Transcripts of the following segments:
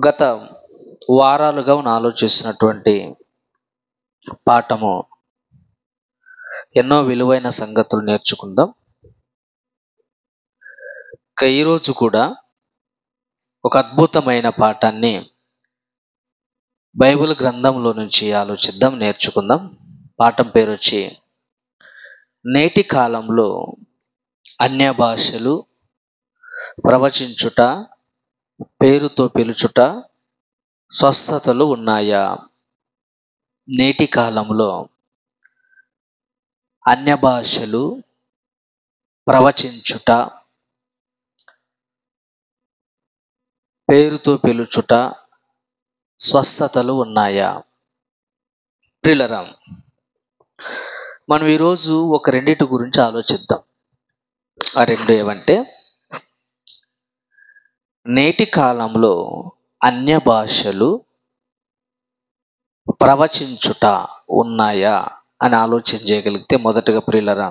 గత వారాలుగా మనం ఆలోచిస్తున్నటువంటి పాఠము ఎన్నో విలువైన సంగతులు నేర్చుకుందాం. ఈరోజు కూడా ఒక అద్భుతమైన పాఠాన్ని బైబిల్ గ్రంథంలో నుంచి ఆలోచిద్దాం, నేర్చుకుందాం. పాఠం పేరు వచ్చి నేటి కాలంలో అన్య భాషలు ప్రవచించుట, పేరుతో పిలుచుట, స్వస్థతలు ఉన్నాయా? నేటి కాలంలో అన్య భాషలు ప్రవచించుట, పేరుతో పిలుచుట, స్వస్థతలు ఉన్నాయా? ప్రియులారా, మనం ఈరోజు ఒక రెండిటి గురించి ఆలోచిద్దాం. ఆ రెండు ఏమంటే, నేటి కాలంలో అన్య భాషలు ప్రవచించుట ఉన్నాయా అని ఆలోచన చేయగలిగితే, మొదటగా ప్రియులారా,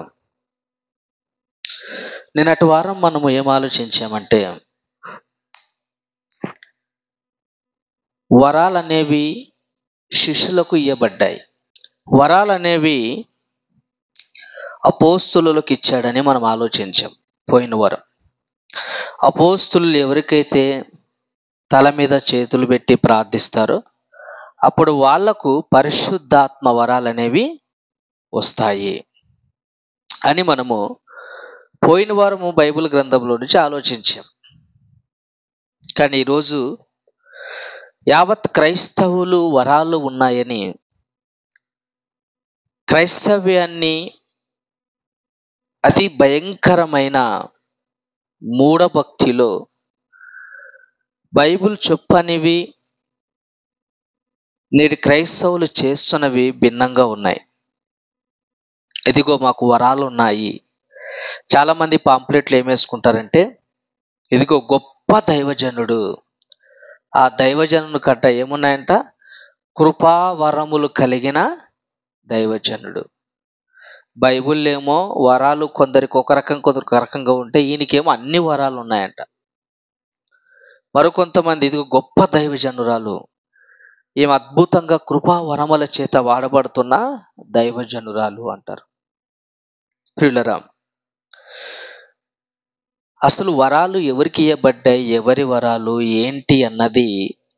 నిన్నటి వారం మనము ఏం ఆలోచించామంటే, వరాలనేవి శిష్యులకు ఇవ్వబడ్డాయి. వరాలనేవి అపోస్తులకు ఇచ్చాడని మనం ఆలోచించాం పోయిన వారం. అపోస్తులు ఎవరికైతే తల మీద చేతులు పెట్టి ప్రార్థిస్తారో అప్పుడు వాళ్లకు పరిశుద్ధాత్మ వరాలనేవి వస్తాయి అని మనము పోయిన వారము బైబిల్ గ్రంథంలో నుంచి ఆలోచించాం. కానీ ఈరోజు యావత్ క్రైస్తవులు వరాలు ఉన్నాయని, క్రైస్తవ్యాన్ని అతి భయంకరమైన మూఢభక్తిలో బైబిల్ చెప్పనివి నేటి క్రైస్తవులు చేస్తున్నవి భిన్నంగా ఉన్నాయి. ఇదిగో మాకు వరాలు ఉన్నాయి. చాలామంది పాంప్లెట్లు ఏమేసుకుంటారంటే, ఇదిగో గొప్ప దైవజనుడు, ఆ దైవజనుడు కంట ఏమున్నాయంట, కృపావరములు కలిగిన దైవజనుడు. బైబిల్లో ఏమో వరాలు కొందరికి ఒక రకం, కొందరికి ఒక రకంగా ఉంటే, ఈయనకేమో అన్ని వరాలు ఉన్నాయంట. మరికొంతమంది ఇదిగో గొప్ప దైవజనురాలు, ఏం అద్భుతంగా కృపావరముల చేత వాడబడుతున్న దైవజనురాలు అంటారు. ప్రియులారా, అసలు వరాలు ఎవరికి ఇవ్వబడ్డాయి, ఎవరి వరాలు ఏంటి అన్నది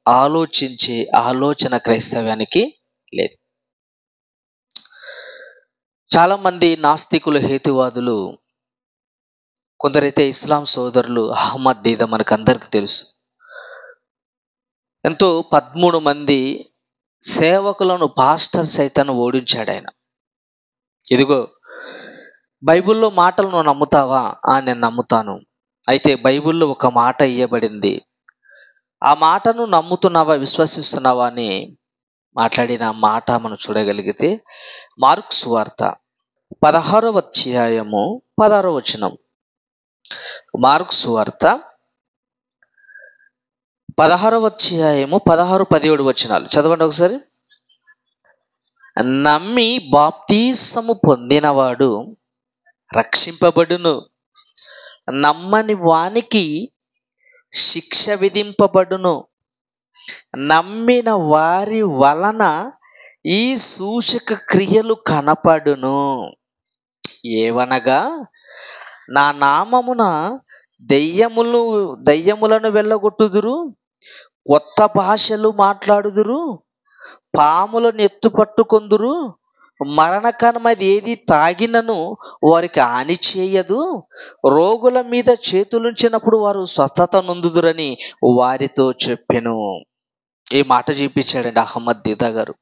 ఆలోచించే ఆలోచన క్రైస్తవ్యానికి లేదు. చాలామంది నాస్తికులు, హేతువాదులు, కొందరైతే ఇస్లాం సోదరులు, అహ్మద్ దీదా మనకు అందరికి తెలుసు, ఎంతో 13 మంది సేవకులను, పాస్టర్ సైతాన్ని ఓడించాడు ఆయన. ఇదిగో బైబిల్లో మాటలు నువ్వు నమ్ముతావా? నేను నమ్ముతాను. అయితే బైబిల్లో ఒక మాట ఇవ్వబడింది, ఆ మాటను నమ్ముతున్నావా, విశ్వసిస్తున్నావా అని మాట్లాడిన మాట మనం చూడగలిగితే మార్కు సువార్త 16వ అధ్యాయము 16వ వచనం. మార్కు సువార్త 16వ అధ్యాయము 16, 17 వచనాలు చదవండి ఒకసారి. నమ్మి బాప్తీసము పొందినవాడు రక్షింపబడును, నమ్మని వానికి శిక్ష విధింపబడును. నమ్మిన వారి వలన ఈ సూచక క్రియలు కనపడును. ఏవనగా, నా నామమున దెయ్యములను వెళ్ళగొట్టుదురు, కొత్త భాషలు మాట్లాడుదురు, పాములను ఎత్తుపట్టుకొందురు, మరణకరమైనది ఏది తాగినను వారికి హాని చేయదు, రోగుల మీద చేతులుంచినప్పుడు వారు స్వస్థత నొందుదురని వారితో చెప్పెను. ఈ మాట చూపించాడండి అహ్మద్ దీదా గారు.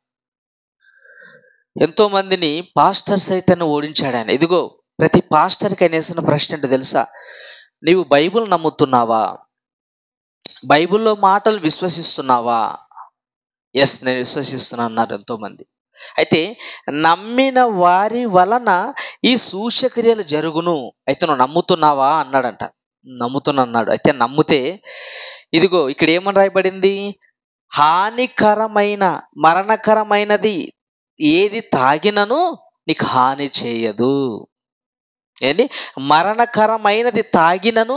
ఎంతో మందిని పాస్టర్ సైతాన్ని ఓడించాడు ఆయన. ఇదిగో ప్రతి పాస్టర్కి ఆయన వేసిన ప్రశ్న ఏంటో తెలుసా? నీవు బైబిల్ నమ్ముతున్నావా? బైబిల్లో మాటలు విశ్వసిస్తున్నావా? ఎస్, నేను విశ్వసిస్తున్నాను అన్నారు ఎంతోమంది. అయితే నమ్మిన వారి వలన ఈ సూచక్రియలు జరుగును. అయితే నువ్వు నమ్ముతున్నావా అన్నాడంట. నమ్ముతున్నా అన్నాడు. అయితే నమ్మితే ఇదిగో ఇక్కడ ఏమని రాయబడింది, హానికరమైన, మరణకరమైనది ఏది తాగినను నీకు హాని చేయదు. ఏంటి, మరణకరమైనది తాగినను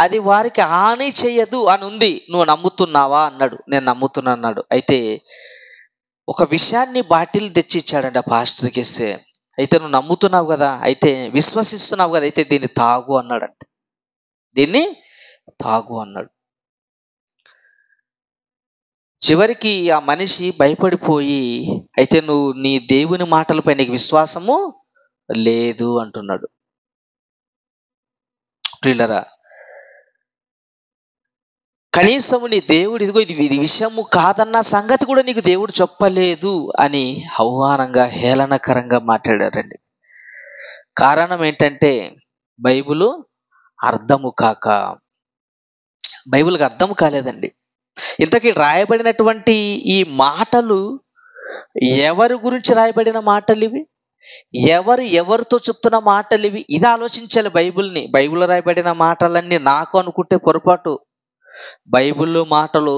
అది వారికి హాని చేయదు అని ఉంది. నువ్వు నమ్ముతున్నావా అన్నాడు. నేను నమ్ముతున్నా అన్నాడు. అయితే ఒక విషయాన్ని బాటిల్ తెచ్చి ఇచ్చాడంట పాస్టర్కి ఇస్తే, అయితే నువ్వు నమ్ముతున్నావు కదా, అయితే విశ్వసిస్తున్నావు కదా, అయితే దీన్ని తాగు అన్నాడంట. దీన్ని తాగు అన్నాడు. చివరికి ఆ మనిషి భయపడిపోయి, అయితే నువ్వు నీ దేవుని మాటలపై నీకు విశ్వాసము లేదు అంటున్నాడు. ప్రియులరా, కనీసం నీ దేవుడు ఇదిగో ఇది విషయము కాదన్న సంగతి కూడా నీకు దేవుడు చెప్పలేదు అని అవమానంగా హేళనకరంగా మాట్లాడారండి. కారణం ఏంటంటే బైబిలు అర్థము కాక, బైబిల్కి అర్థం కాలేదండి. ఇంతకీ రాయబడినటువంటి ఈ మాటలు ఎవరి గురించి రాయబడిన మాటలు ఇవి, ఎవరితో చెప్తున్న మాటలు ఇవి, ఇది ఆలోచించాలి. బైబిల్లో రాయబడిన మాటలన్నీ నాకు అనుకుంటే పొరపాటు. బైబిల్లో మాటలు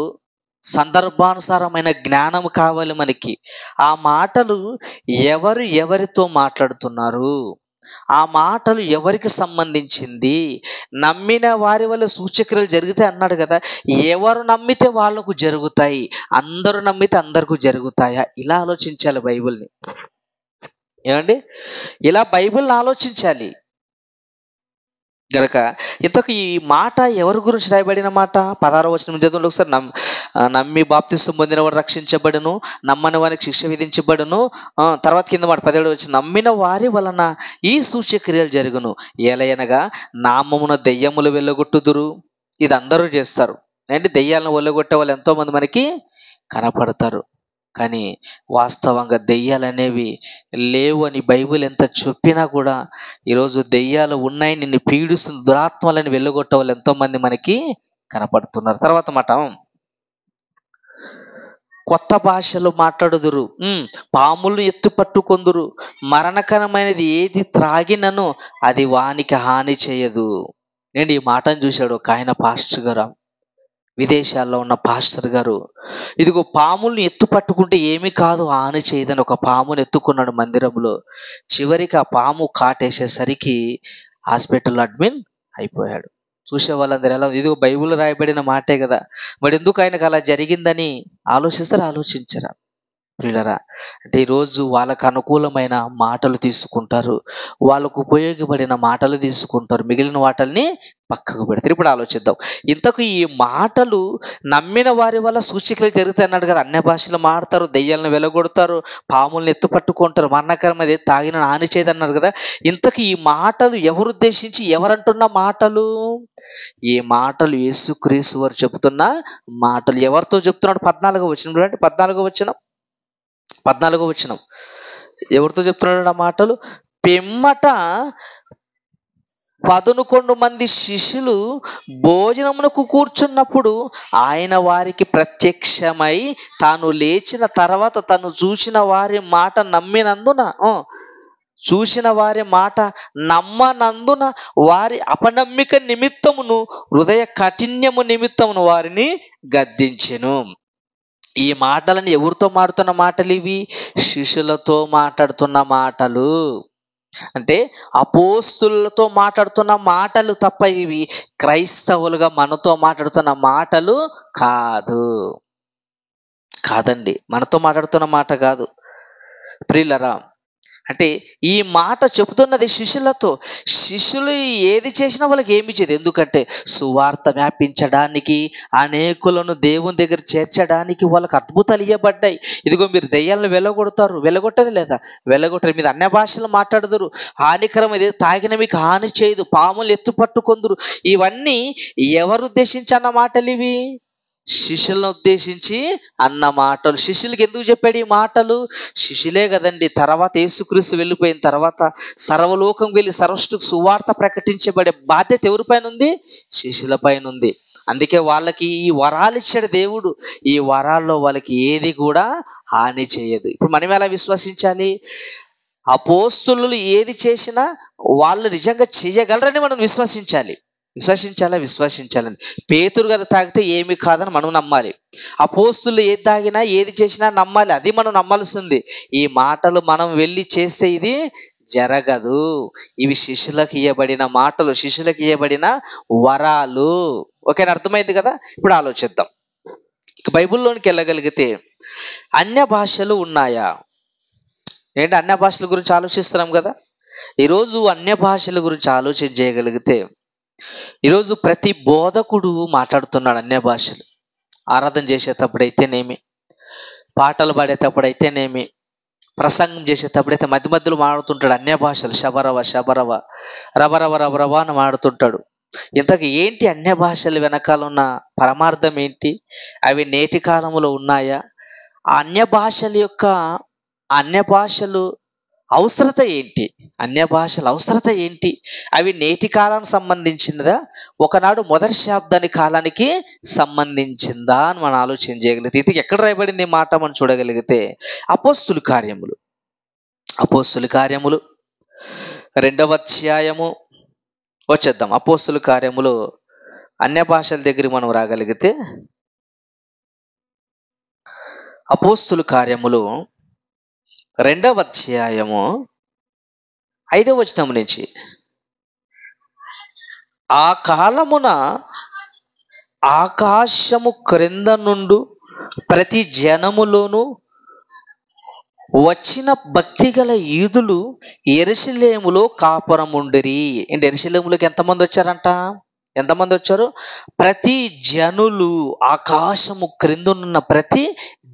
సందర్భానుసారమైన జ్ఞానం కావాలి మనకి. ఆ మాటలు ఎవరితో మాట్లాడుతున్నారు, ఆ మాటలు ఎవరికి సంబంధించింది, నమ్మిన వారి వల్ల సూచక్రియలు జరిగితే అన్నాడు కదా, ఎవరు నమ్మితే వాళ్ళకు జరుగుతాయి, అందరూ నమ్మితే అందరికీ జరుగుతాయా, ఇలా ఆలోచించాలి బైబిల్ని. ఏమండి, ఇలా బైబిల్ని ఆలోచించాలి గనక ఇంతకు ఈ మాట ఎవరి గురించి రాయబడిన మాట? 16వ వచనం చదవండి ఒకసారి. నమ్మి బాప్తిసం పొందిన వాడు రక్షించబడును, నమ్మని వారికి శిక్ష విధించబడును. తర్వాత కింద మాట 17వ వచనం, నమ్మిన వారి వలన ఈ సూచక్రియలు జరుగును, ఏలయనగా నామమున దెయ్యములు వెళ్ళగొట్టుదురు. ఇది అందరూ చేస్తారు. అంటే దెయ్యాలను వెళ్ళగొట్టే వాళ్ళు ఎంతో మంది మనకి కనపడతారు. కానీ వాస్తవంగా దెయ్యాలు అనేవి లేవు అని బైబిల్ ఎంత చెప్పినా కూడా ఈరోజు దెయ్యాలు ఉన్నాయి, నిన్ను పీడిస్తున్న దురాత్మలని వెళ్ళగొట్టే వాళ్ళు ఎంతో మంది మనకి కనపడుతున్నారు. తర్వాత మాట, కొత్త భాషలు మాట్లాడుదురు, పాములు ఎత్తు పట్టుకొందురు, మరణకరమైనది ఏది త్రాగినను అది వానికి హాని చేయదు. నేను ఈ మాటను చూశాడు ఒక ఆయన, పాస్టర్ గారు, విదేశాల్లో ఉన్న పాస్టర్ గారు. ఇదిగో పాముల్ని ఎత్తు పట్టుకుంటే ఏమీ కాదు, హాని చేయదని ఒక పాముని ఎత్తుకున్నాడు మందిరంలో. చివరికి ఆ పాము కాటేసేసరికి హాస్పిటల్లో అడ్మిట్ అయిపోయాడు. చూసే వాళ్ళందరూ ఎలా, ఇదిగో బైబిల్ రాయబడిన మాటే కదా, మరి ఎందుకు ఆయనకు అలా జరిగిందని ఆలోచించరా ప్రియులరా? అంటే ఈరోజు వాళ్ళకు అనుకూలమైన మాటలు తీసుకుంటారు, వాళ్ళకు ఉపయోగపడిన మాటలు తీసుకుంటారు, మిగిలిన వాటిని పక్కకు పెడతారు. ఇప్పుడు ఆలోచిద్దాం, ఇంతకు ఈ మాటలు నమ్మిన వారి వల్ల సూచికలు జరుగుతాయి అన్నాడు కదా. అన్య భాషలు మాడతారు, దెయ్యాలను వెలగొడతారు, పాములను ఎత్తు పట్టుకుంటారు, మరణకరమైనది తాగిన హాని చేయదన్నారు కదా. ఇంతకు ఈ మాటలు ఎవరు ఉద్దేశించి ఎవరంటున్న మాటలు? ఈ మాటలు యేసుక్రీస్తు వారు చెబుతున్న మాటలు. ఎవరితో చెప్తున్నాడు? 14వ వచనం, 14వ వచనం ఎవరితో చెప్తున్నాడు ఆ మాటలు? పిమ్మట 11 మంది శిష్యులు భోజనమునకు కూర్చున్నప్పుడు ఆయన వారికి ప్రత్యక్షమై తాను లేచిన తర్వాత తను చూసిన వారి మాట నమ్మనందున వారి అపనమ్మిక నిమిత్తమును హృదయ కాఠిన్యము నిమిత్తమును వారిని గద్దించెను. ఈ మాటలను ఎవరితో మాట్లాడుతున్న మాటలు ఇవి? శిష్యులతో మాట్లాడుతున్న మాటలు. అంటే అపోస్తులతో మాట్లాడుతున్న మాటలు తప్ప ఇవి క్రైస్తవులుగా మనతో మాట్లాడుతున్న మాటలు కాదండి, మనతో మాట్లాడుతున్న మాట కాదు ప్రియులరా. అంటే ఈ మాట చెబుతున్నది శిష్యులు ఏది చేసినా వాళ్ళకి ఏమి చేయదు. ఎందుకంటే సువార్త వ్యాపించడానికి, అనేకులను దేవుని దగ్గర చేర్చడానికి వాళ్ళకి అద్భుతాలు ఇవ్వబడ్డాయి. ఇదిగో మీరు దెయ్యాలను వెళ్ళగొట్టరు లేదా? వెళ్ళగొట్టరు. మీద అన్య భాషలు మాట్లాడదురు, హానికరం ఇది తాగిన మీకు హాని చేయదు, పాములు ఎత్తు పట్టుకొందురు. ఇవన్నీ ఎవరు ఉద్దేశించి అన్న మాటలు ఇవి? శిష్యులను ఉద్దేశించి అన్న మాటలు. శిష్యులకి ఎందుకు చెప్పాడు ఈ మాటలు? శిష్యులే కదండి తర్వాత యేసుక్రీస్తు వెళ్ళిపోయిన తర్వాత సర్వలోకం వెళ్ళి సర్వసృష్టికి సువార్త ప్రకటించబడే బాధ్యత ఎవరిపైన ఉంది? శిష్యుల పైన ఉంది. అందుకే వాళ్ళకి ఈ వరాలు ఇచ్చాడు దేవుడు. ఈ వరాల్లో వాళ్ళకి ఏది కూడా హాని చేయదు. ఇప్పుడు మనం ఎలా విశ్వసించాలి? అపోస్తులు ఏది చేసినా వాళ్ళు నిజంగా చేయగలరని మనం విశ్వసించాలని. పేతురు గారు తాగితే ఏమి కాదని మనం నమ్మాలి. అపోస్తులు ఏది తాగినా ఏది చేసినా నమ్మాలి, అది మనం నమ్మాల్సింది. ఈ మాటలు మనం వెళ్ళి చేస్తే ఇది జరగదు. ఇవి శిష్యులకు ఇవ్వబడిన మాటలు, శిష్యులకు ఇవ్వబడిన వరాలు. ఓకేనా, అర్థమైంది కదా? ఇప్పుడు ఆలోచిద్దాం. ఇక బైబిల్లోనికి వెళ్ళగలిగితే అన్య భాషలు ఉన్నాయా? ఏంటి, అన్య భాషల గురించి ఆలోచిస్తున్నాం కదా. ఈరోజు అన్య భాషల గురించి ఆలోచన చేయగలిగితే, ఈరోజు ప్రతి బోధకుడు మాట్లాడుతున్నాడు అన్య భాషలు. ఆరాధన చేసేటప్పుడైతేనేమి, పాటలు పాడేటప్పుడైతేనేమి, ప్రసంగం చేసేటప్పుడైతే మధ్య మధ్యలో మాడుతుంటాడు అన్య భాషలు. శబరవ శబరవ, రబరవ రబరవ అని మాడుతుంటాడు. ఇంతకు ఏంటి అన్య భాషలు వెనకాల ఉన్న పరమార్థం ఏంటి? అవి నేటి కాలంలో ఉన్నాయా? ఆ అన్య భాషలు అవసరత ఏంటి? అన్య భాషల అవసరత ఏంటి? అవి నేటి కాలానికి సంబంధించినదా, ఒకనాడు మొదటి శాబ్దాని కాలానికి సంబంధించిందా అని మనం ఆలోచన చేయగలిగితే, ఇది ఎక్కడ రాయబడింది ఈ మాట మనం చూడగలిగితే అపోస్తుల కార్యములు 2వ అధ్యాయము వచ్చేద్దాం. అపోస్తుల కార్యములు అన్య భాషల దగ్గరికి మనం రాగలిగితే, అపోస్తుల కార్యములు 2వ అధ్యాయము 5వ వచనం నుంచి, ఆ కాలమున ఆకాశము క్రింద నుండు ప్రతి జనములోను వచ్చిన భక్తిగల యూదులు యెరూషలేములో కాపురముండిరి. అంటే యెరూషలేములోకి ఎంతమంది వచ్చారంట? ఎంతమంది వచ్చారు? ప్రతి జనులు, ఆకాశము క్రిందనున్న ప్రతి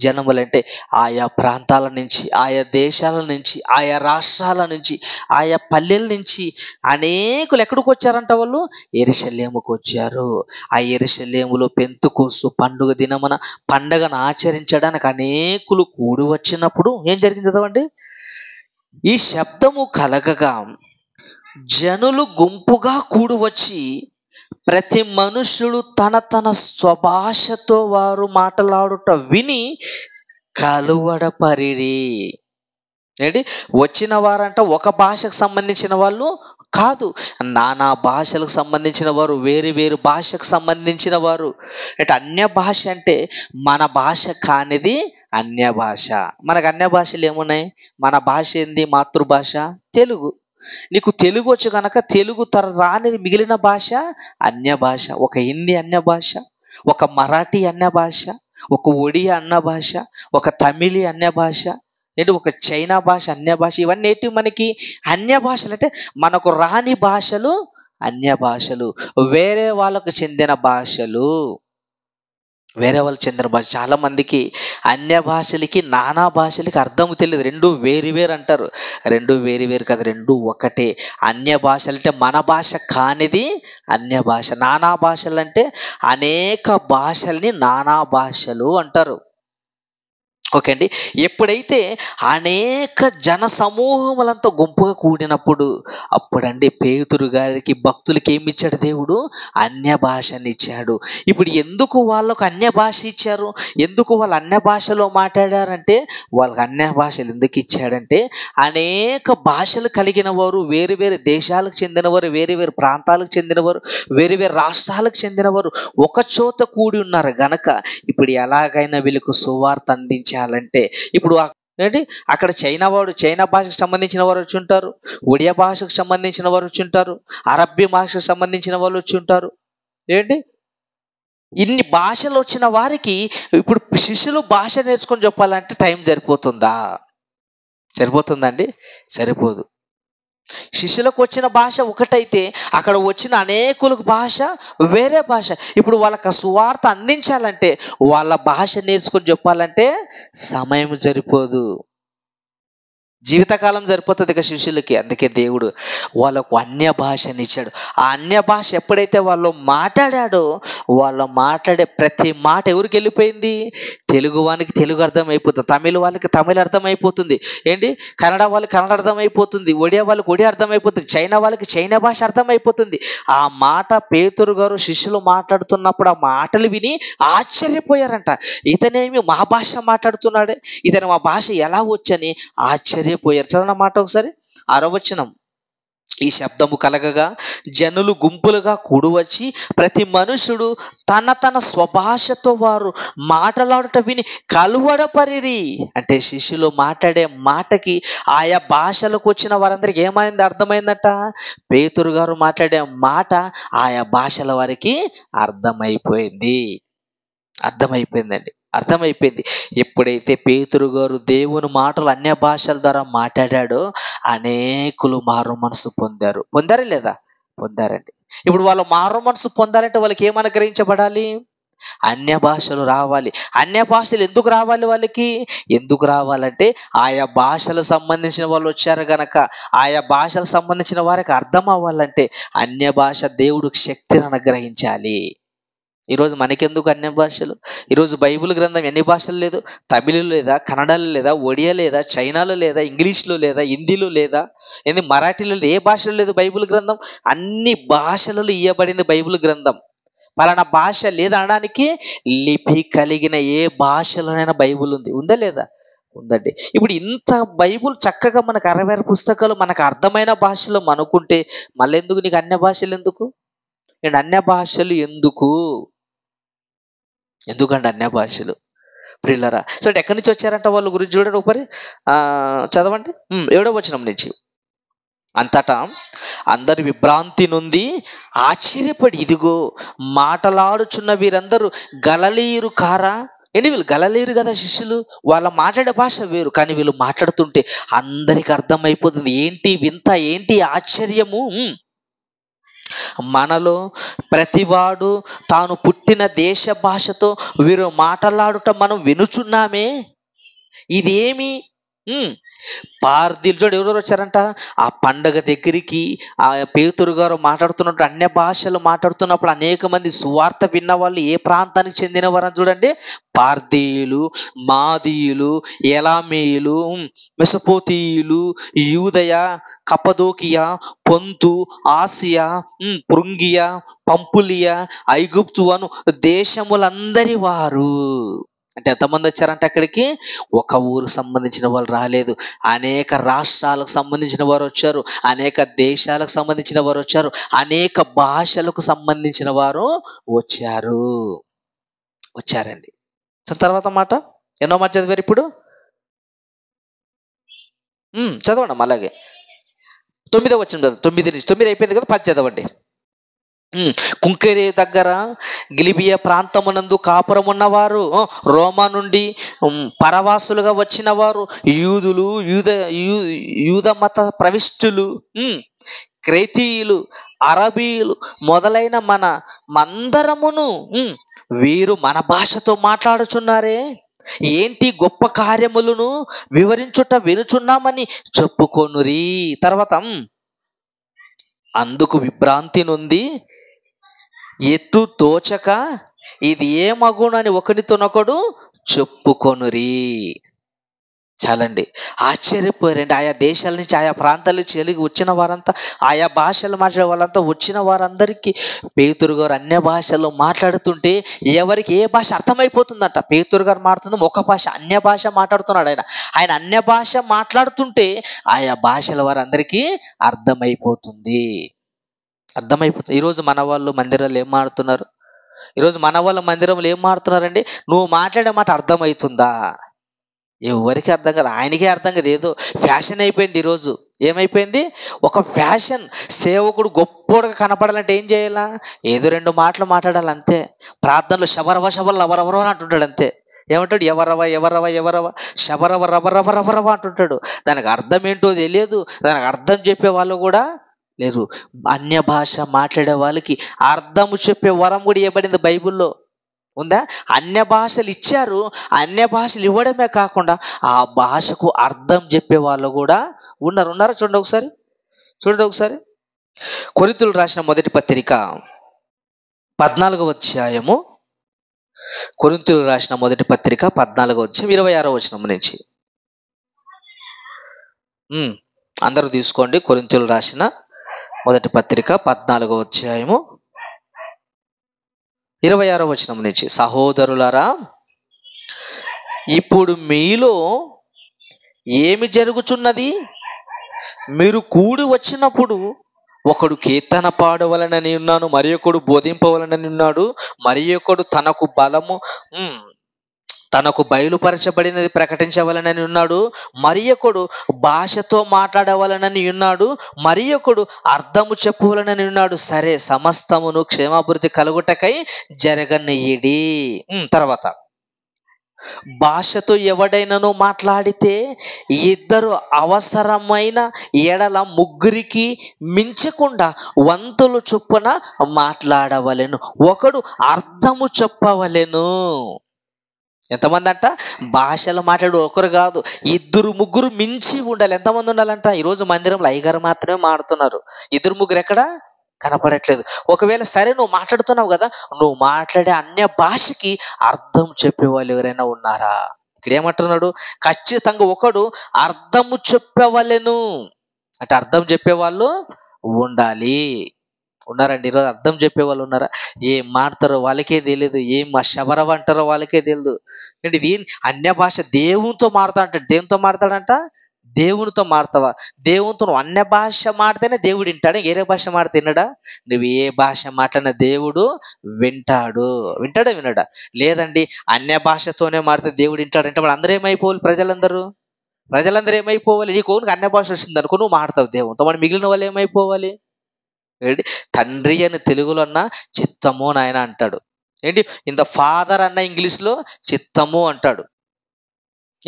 జనములు. అంటే ఆయా ప్రాంతాల నుంచి, ఆయా దేశాల నుంచి, ఆయా రాష్ట్రాల నుంచి, ఆయా పల్లెల నుంచి అనేకులు ఎక్కడికి వచ్చారంట? వాళ్ళు యెరూషలేముకు వచ్చారు. ఆ యెరూషలేములో పెంతెకోస్తు పండుగ దినమున పండగను ఆచరించడానికి అనేకులు కూడి వచ్చినప్పుడు ఏం జరిగింది చదవండి. ఈ శబ్దము కలగగా జనులు గుంపుగా కూడి వచ్చి ప్రతి మనుషుడు తన తన స్వభాషతో వారు మాట్లాడుట విని కలువడపరిరి. ఏంటి, వచ్చిన వారంట ఒక భాషకు సంబంధించిన వాళ్ళు కాదు, నానా భాషలకు సంబంధించిన వారు, వేరు వేరు భాషకు సంబంధించిన వారు. అంటే అన్య భాష అంటే మన భాష కానిది అన్య భాష. మనకు అన్య భాషలు ఏమున్నాయి? మన భాష ఏంది? మాతృభాష తెలుగు. నీకు తెలుగు వచ్చు కనుక తెలుగు రానిది మిగిలిన భాష అన్య భాష. ఒక హిందీ అన్య భాష, ఒక మరాఠీ అన్య భాష, ఒక ఒడియా అన్య భాష, ఒక తమిళి అన్య భాష, ఏంటి ఒక చైనా భాష అన్య భాష. ఇవన్నీ ఏంటి మనకి అన్య భాషలు. అంటే మనకు రాని భాషలు అన్య భాషలు, వేరే వాళ్ళకు చెందిన భాషలు, వేరే వాళ్ళకి చెందిన భాష. చాలా మందికి అన్య భాషలకి నానా భాషలకి అర్థం తెలియదు. రెండు వేరు వేరు అంటారు. రెండు వేరు వేరు కదా, రెండు ఒకటే. అన్య భాషలు అంటే మన భాష కానిది అన్య భాష. నానా భాషలు అంటే అనేక భాషల్ని నానా భాషలు అంటారు. ఓకే అండి. ఎప్పుడైతే అనేక జన సమూహములంతా గుంపుగా కూడినప్పుడు అప్పుడండి పేతురు గారికి, భక్తులకి ఏమి ఇచ్చాడు దేవుడు? అన్య భాషని ఇచ్చాడు. ఇప్పుడు ఎందుకు వాళ్ళకు అన్య భాష ఇచ్చారు? ఎందుకు వాళ్ళు అన్య భాషలో మాట్లాడారంటే, వాళ్ళకి అన్య భాషలు ఎందుకు ఇచ్చాడంటే, అనేక భాషలు కలిగిన వారు, వేరు వేరు దేశాలకు చెందినవారు, వేరు వేరు ప్రాంతాలకు చెందినవారు, వేరు వేరు రాష్ట్రాలకు చెందినవారు ఒక చోట కూడి ఉన్నారు గనక ఇప్పుడు ఎలాగైనా వీళ్ళకు సువార్త అందించాలంటే, ఇప్పుడు ఏంటి అక్కడ చైనా భాషకు సంబంధించిన వారు వచ్చి ఉంటారు, ఒడియా భాషకు సంబంధించిన వారు వచ్చి ఉంటారు, అరబ్బీ భాషకు సంబంధించిన వాళ్ళు వచ్చి ఉంటారు. ఏంటి ఇన్ని భాషలు వచ్చిన వారికి ఇప్పుడు శిష్యులు భాష నేర్చుకొని చెప్పాలంటే టైం సరిపోతుందండి? సరిపోదు. శిష్యులకు వచ్చిన భాష ఒకటైతే అక్కడ వచ్చిన అనేకులకు భాష వేరే భాష. ఇప్పుడు వాళ్ళకి సువార్త అందించాలంటే, వాళ్ళ భాష నేర్చుకొని చెప్పాలంటే సమయం సరిపోదు, జీవితకాలం సరిపోతుంది ఇక శిష్యులకి. అందుకే దేవుడు వాళ్ళకు అన్య భాషని ఇచ్చాడు. ఆ అన్య భాష ఎప్పుడైతే వాళ్ళు మాట్లాడాడో, వాళ్ళు మాట్లాడే ప్రతి మాట ఎవరికి వెళ్ళిపోయింది? తెలుగు వానికి తెలుగు అర్థమైపోతుంది, తమిళ వాళ్ళకి తమిళ అర్థమైపోతుంది, ఏంటి కన్నడ వాళ్ళకి కన్నడ అర్థమైపోతుంది, ఒడియా వాళ్ళకి ఒడియా అర్థమైపోతుంది, చైనా వాళ్ళకి చైనా భాష అర్థమైపోతుంది. ఆ మాట పేతురు గారు శిష్యులు మాట్లాడుతున్నప్పుడు ఆ మాటలు విని ఆశ్చర్యపోయారంట. ఇతనేమి మా భాష మాట్లాడుతున్నాడే, ఇతను మా భాష ఎలా వచ్చని ఆశ్చర్యపోయారు. చదవన మాట ఒకసారి 6వ వచనం. ఈ శబ్దము కలగగా జనులు గుంపులుగా కూడివచ్చి ప్రతి మనుషుడు తన తన స్వభాషతో వారు మాట్లాడుట విని కలువడపరిరి. అంటే శిష్యులు మాట్లాడే మాటకి ఆయా భాషలకు వచ్చిన వారందరికి ఏమైంది, అర్థమైందట. పేతురు గారు మాట్లాడే మాట ఆయా భాషల వారికి అర్థమైపోయిందండి. అర్థమైపోయింది. ఎప్పుడైతే పేతురు గారు దేవుని మాటలు అన్య భాషల ద్వారా మాట్లాడాడో అనేకులు మారు మనసు పొందారా లేదా? పొందారండి. ఇప్పుడు వాళ్ళు మారు మనసు పొందాలంటే వాళ్ళకి ఏమని గ్రహించబడాలి? అన్య భాషలు రావాలి. అన్య భాషలు ఎందుకు రావాలి? వాళ్ళకి ఎందుకు రావాలంటే ఆయా భాషలకు సంబంధించిన వాళ్ళు వచ్చారు గనక. ఆయా భాషలకు సంబంధించిన వారికి అర్థం అవ్వాలంటే అన్య భాష దేవుడికి శక్తిని అనుగ్రహించాలి. ఈరోజు మనకెందుకు అన్య భాషలు? ఈరోజు బైబిల్ గ్రంథం ఎన్ని భాషలు లేదు? తమిళలో లేదా, కన్నడలో లేదా, ఒడియా లేదా, చైనాలో లేదా, ఇంగ్లీష్లో లేదా, హిందీలో లేదా, మరాఠీలో ఏ భాషలో లేదు బైబిల్ గ్రంథం? అన్ని భాషలలో ఇవ్వబడింది బైబిల్ గ్రంథం. పలానా భాష లేదనడానికి లిపి కలిగిన ఏ భాషలోనైనా బైబిల్ ఉందా లేదా? ఉందండి. ఇప్పుడు ఇంత బైబిల్ చక్కగా మనకు 66 పుస్తకాలు మనకు అర్థమైన భాషలో అనుకుంటే మళ్ళీ ఎందుకు నీకు అన్య భాషలు ఎందుకు? నేను అన్య భాషలు ఎందుకంటే అన్య భాషలు ప్రియులారా. సో ఎక్కడి నుంచి వచ్చారంట వాళ్ళ గురించి చూడండి ఒకసారి చదవండి. 7వ వచనం నుంచి. అంతటా అందరు విభ్రాంతి నుండి ఆశ్చర్యపడి ఇదిగో మాటలాడుచున్న వీరందరూ గలిలయరు కారా? వీళ్ళు గలిలయరు కదా శిష్యులు. వాళ్ళ మాట్లాడే భాష వేరు, కానీ వీళ్ళు మాట్లాడుతుంటే అందరికి అర్థమైపోతుంది. ఏంటి వింత, ఏంటి ఆశ్చర్యము? మనలో ప్రతివాడు తాను పుట్టిన దేశ భాషతో వీరు మాట్లాడుట మనం వినుచున్నామే. ఇదేమి? పార్దీలు చూడు ఎవరెవరు వచ్చారంట ఆ పండగ దగ్గరికి. ఆ పేతురు గారు మాట్లాడుతున్నప్పుడు అన్య భాషలు మాట్లాడుతున్నప్పుడు అనేక మంది సువార్త విన్న వాళ్ళు ఏ ప్రాంతానికి చెందినవారు అని చూడండి. పార్దీయులు, మాదీయులు, ఎలామీయులు, మెసపోతీయులు, యూదయ, కపదోకియా, పొంతు, ఆసియా, పృంగియా, పంపులియా, ఐగుప్తు అను దేశములందరి వారు. అంటే ఎంతమంది వచ్చారంటే అక్కడికి? ఒక ఊరు సంబంధించిన వాళ్ళు రాలేదు, అనేక రాష్ట్రాలకు సంబంధించిన వారు వచ్చారు, అనేక దేశాలకు సంబంధించిన వారు వచ్చారు, అనేక భాషలకు సంబంధించిన వారు వచ్చారండి. సో తర్వాత మాట ఎన్నో మాట చదివారు ఇప్పుడు? చదవండి అలాగే 9వ వచనం. 9 అయిపోయింది కదా, 10 చదవండి. కుంకెరే దగ్గర గిలిబియా ప్రాంతమునందు కాపురం ఉన్నవారు, రోమా నుండి పరవాసులుగా వచ్చిన వారు, యూదులు, యూద మత ప్రవిష్టులు, క్రేతీయులు, అరబీయులు మొదలైన మందరమును వీరు మన భాషతో మాట్లాడుచున్నారే. ఏంటి గొప్ప కార్యములను వివరించుట వినుచున్నామని చెప్పుకొనురి. తర్వాత అందుకు విభ్రాంతి నుండి ఎటు తోచక ఇది ఏ మగునని ఒకరితోనొకడు చెప్పుకొనురి. చాలండి, ఆశ్చర్యపోయారండి. ఆయా దేశాల నుంచి, ఆయా ప్రాంతాల నుంచి వెలిగి వచ్చిన వారంతా, ఆయా భాషలు మాట్లాడే వాళ్ళంతా వచ్చిన వారందరికీ పేతురు గారు అన్య భాషలో మాట్లాడుతుంటే ఎవరికి ఏ భాష అర్థమైపోతుందంట. పేతురు గారు మాట్లాడుతుంది ఒక భాష, అన్య భాష మాట్లాడుతున్నాడు ఆయన అన్య భాష మాట్లాడుతుంటే ఆయా భాషల వారందరికీ అర్థమైపోతుంది. ఈరోజు మన వాళ్ళు మందిరాలు ఏం మాడుతున్నారు? ఈరోజు మన వాళ్ళ మందిరంలో ఏం మాడుతున్నారండి? నువ్వు మాట్లాడే మాట అర్థమవుతుందా? ఎవరికి అర్థం కాదు, ఆయనకే అర్థం కాదు. ఏదో ఫ్యాషన్ అయిపోయింది ఈరోజు. ఏమైపోయింది? ఒక ఫ్యాషన్. సేవకుడు గొప్పగా కనపడాలంటే ఏం చేయాలా? ఏదో 2 మాటలు మాట్లాడాలి అంతే. ప్రార్థనలు శబరవ ఎవరెవరో అంటుంటాడు అంతే. ఏమంటాడు? ఎవరవ శబరవ రబరవ అంటుంటాడు. దానికి అర్థం ఏంటో తెలియదు, దానికి అర్థం చెప్పే వాళ్ళు కూడా లేరు. అన్య భాష మాట్లాడే వాళ్ళకి అర్థము చెప్పే వరం కూడా ఇవ్వబడింది బైబిల్లో. ఉందా? అన్య భాషలు ఇచ్చారు. అన్య భాషలు ఇవ్వడమే కాకుండా ఆ భాషకు అర్థం చెప్పే వాళ్ళు కూడా ఉన్నారా? చూడండి ఒకసారి. కొరింథీయులకు రాసిన మొదటి పత్రిక 14వ అధ్యాయము. కొరింథీయులకు రాసిన మొదటి పత్రిక 14వ అధ్యాయం 26వ వచనం నుంచి. అందరూ తీసుకోండి. కొరింథీయులకు రాసిన మొదటి పత్రిక 14వ అధ్యాయము 26వ వచనం నుంచి. సహోదరులారా, ఇప్పుడు మీలో ఏమి జరుగుచున్నది? మీరు కూడి వచ్చినప్పుడు ఒకడు కీర్తన పాడవలనని ఉన్నాను, మరి ఒకడు బోధింపవలనని ఉన్నాడు, మరి ఒకడు తనకు బయలుపరచబడినది ప్రకటించవలనని ఉన్నాడు, మరి ఒకడు భాషతో మాట్లాడవలనని ఉన్నాడు, మరి ఒకడు అర్థము చెప్పవలనని ఉన్నాడు. సరే, సమస్తమును క్షేమాభివృద్ధి కలుగుటకై జరగనియ్యిడి. తర్వాత, భాషతో ఎవడైనను మాట్లాడితే ఇద్దరు అవసరమైన ఎడల ముగ్గురికి మించకుండా వంతులు చొప్పున మాట్లాడవలెను, ఒకడు అర్థము చెప్పవలెను. ఎంతమంది అంట? భాషలు మాట్లాడు ఒకరు కాదు, ఇద్దరు ముగ్గురు మించి ఉండాలి. ఎంతమంది ఉండాలంట? ఈరోజు మందిరంలో అయ్యగారు మాత్రమే మాట్లాడుతున్నారు, ఇద్దరు ముగ్గురు ఎక్కడ కనపడట్లేదు. ఒకవేళ సరే నువ్వు మాట్లాడుతున్నావు కదా, నువ్వు మాట్లాడే అన్య భాషకి అర్థం చెప్పేవాళ్ళు ఎవరైనా ఉన్నారా? ఇక్కడ ఏమంటున్నాడు? ఖచ్చితంగా ఒకడు అర్థము చెప్పవలెను. అంటే అర్థం చెప్పేవాళ్ళు ఉండాలి. ఉన్నారండి ఈరోజు? అర్థం చెప్పేవాళ్ళు ఉన్నారా? ఏం మాడతారో వాళ్ళకే తెలియదు, ఏం శబరవ అంటారో వాళ్ళకే తెలియదు. అంటే ఇది అన్య భాష దేవునితో మాడతాడంట. దేనితో మాడతాడంట? దేవునితో మాడతావా? దేవునితో నువ్వు అన్య భాష మాడితేనే దేవుడు వింటాడు, వేరే భాష మాడితే వినడా? నువ్వు ఏ భాష మాట్లాడిన దేవుడు వింటాడా? వినడా? లేదండి, అన్య భాషతోనే మాడితే దేవుడు వింటాడంటే వాళ్ళు అందరూ ఏమైపోవాలి? ప్రజలందరూ ఏమైపోవాలి? నీకు ఓన్గా అన్య భాష వచ్చింది అనుకో, నువ్వు మాడతావు దేవునితో, మరి మిగిలిన వాళ్ళు ఏమైపోవాలి? ఏంటి? తండ్రి అని తెలుగులో అన్న చిత్తము నాయన అంటాడు. ఏంటి? ఇంత ఫాదర్ అన్న ఇంగ్లీష్లో చిత్తము అంటాడు.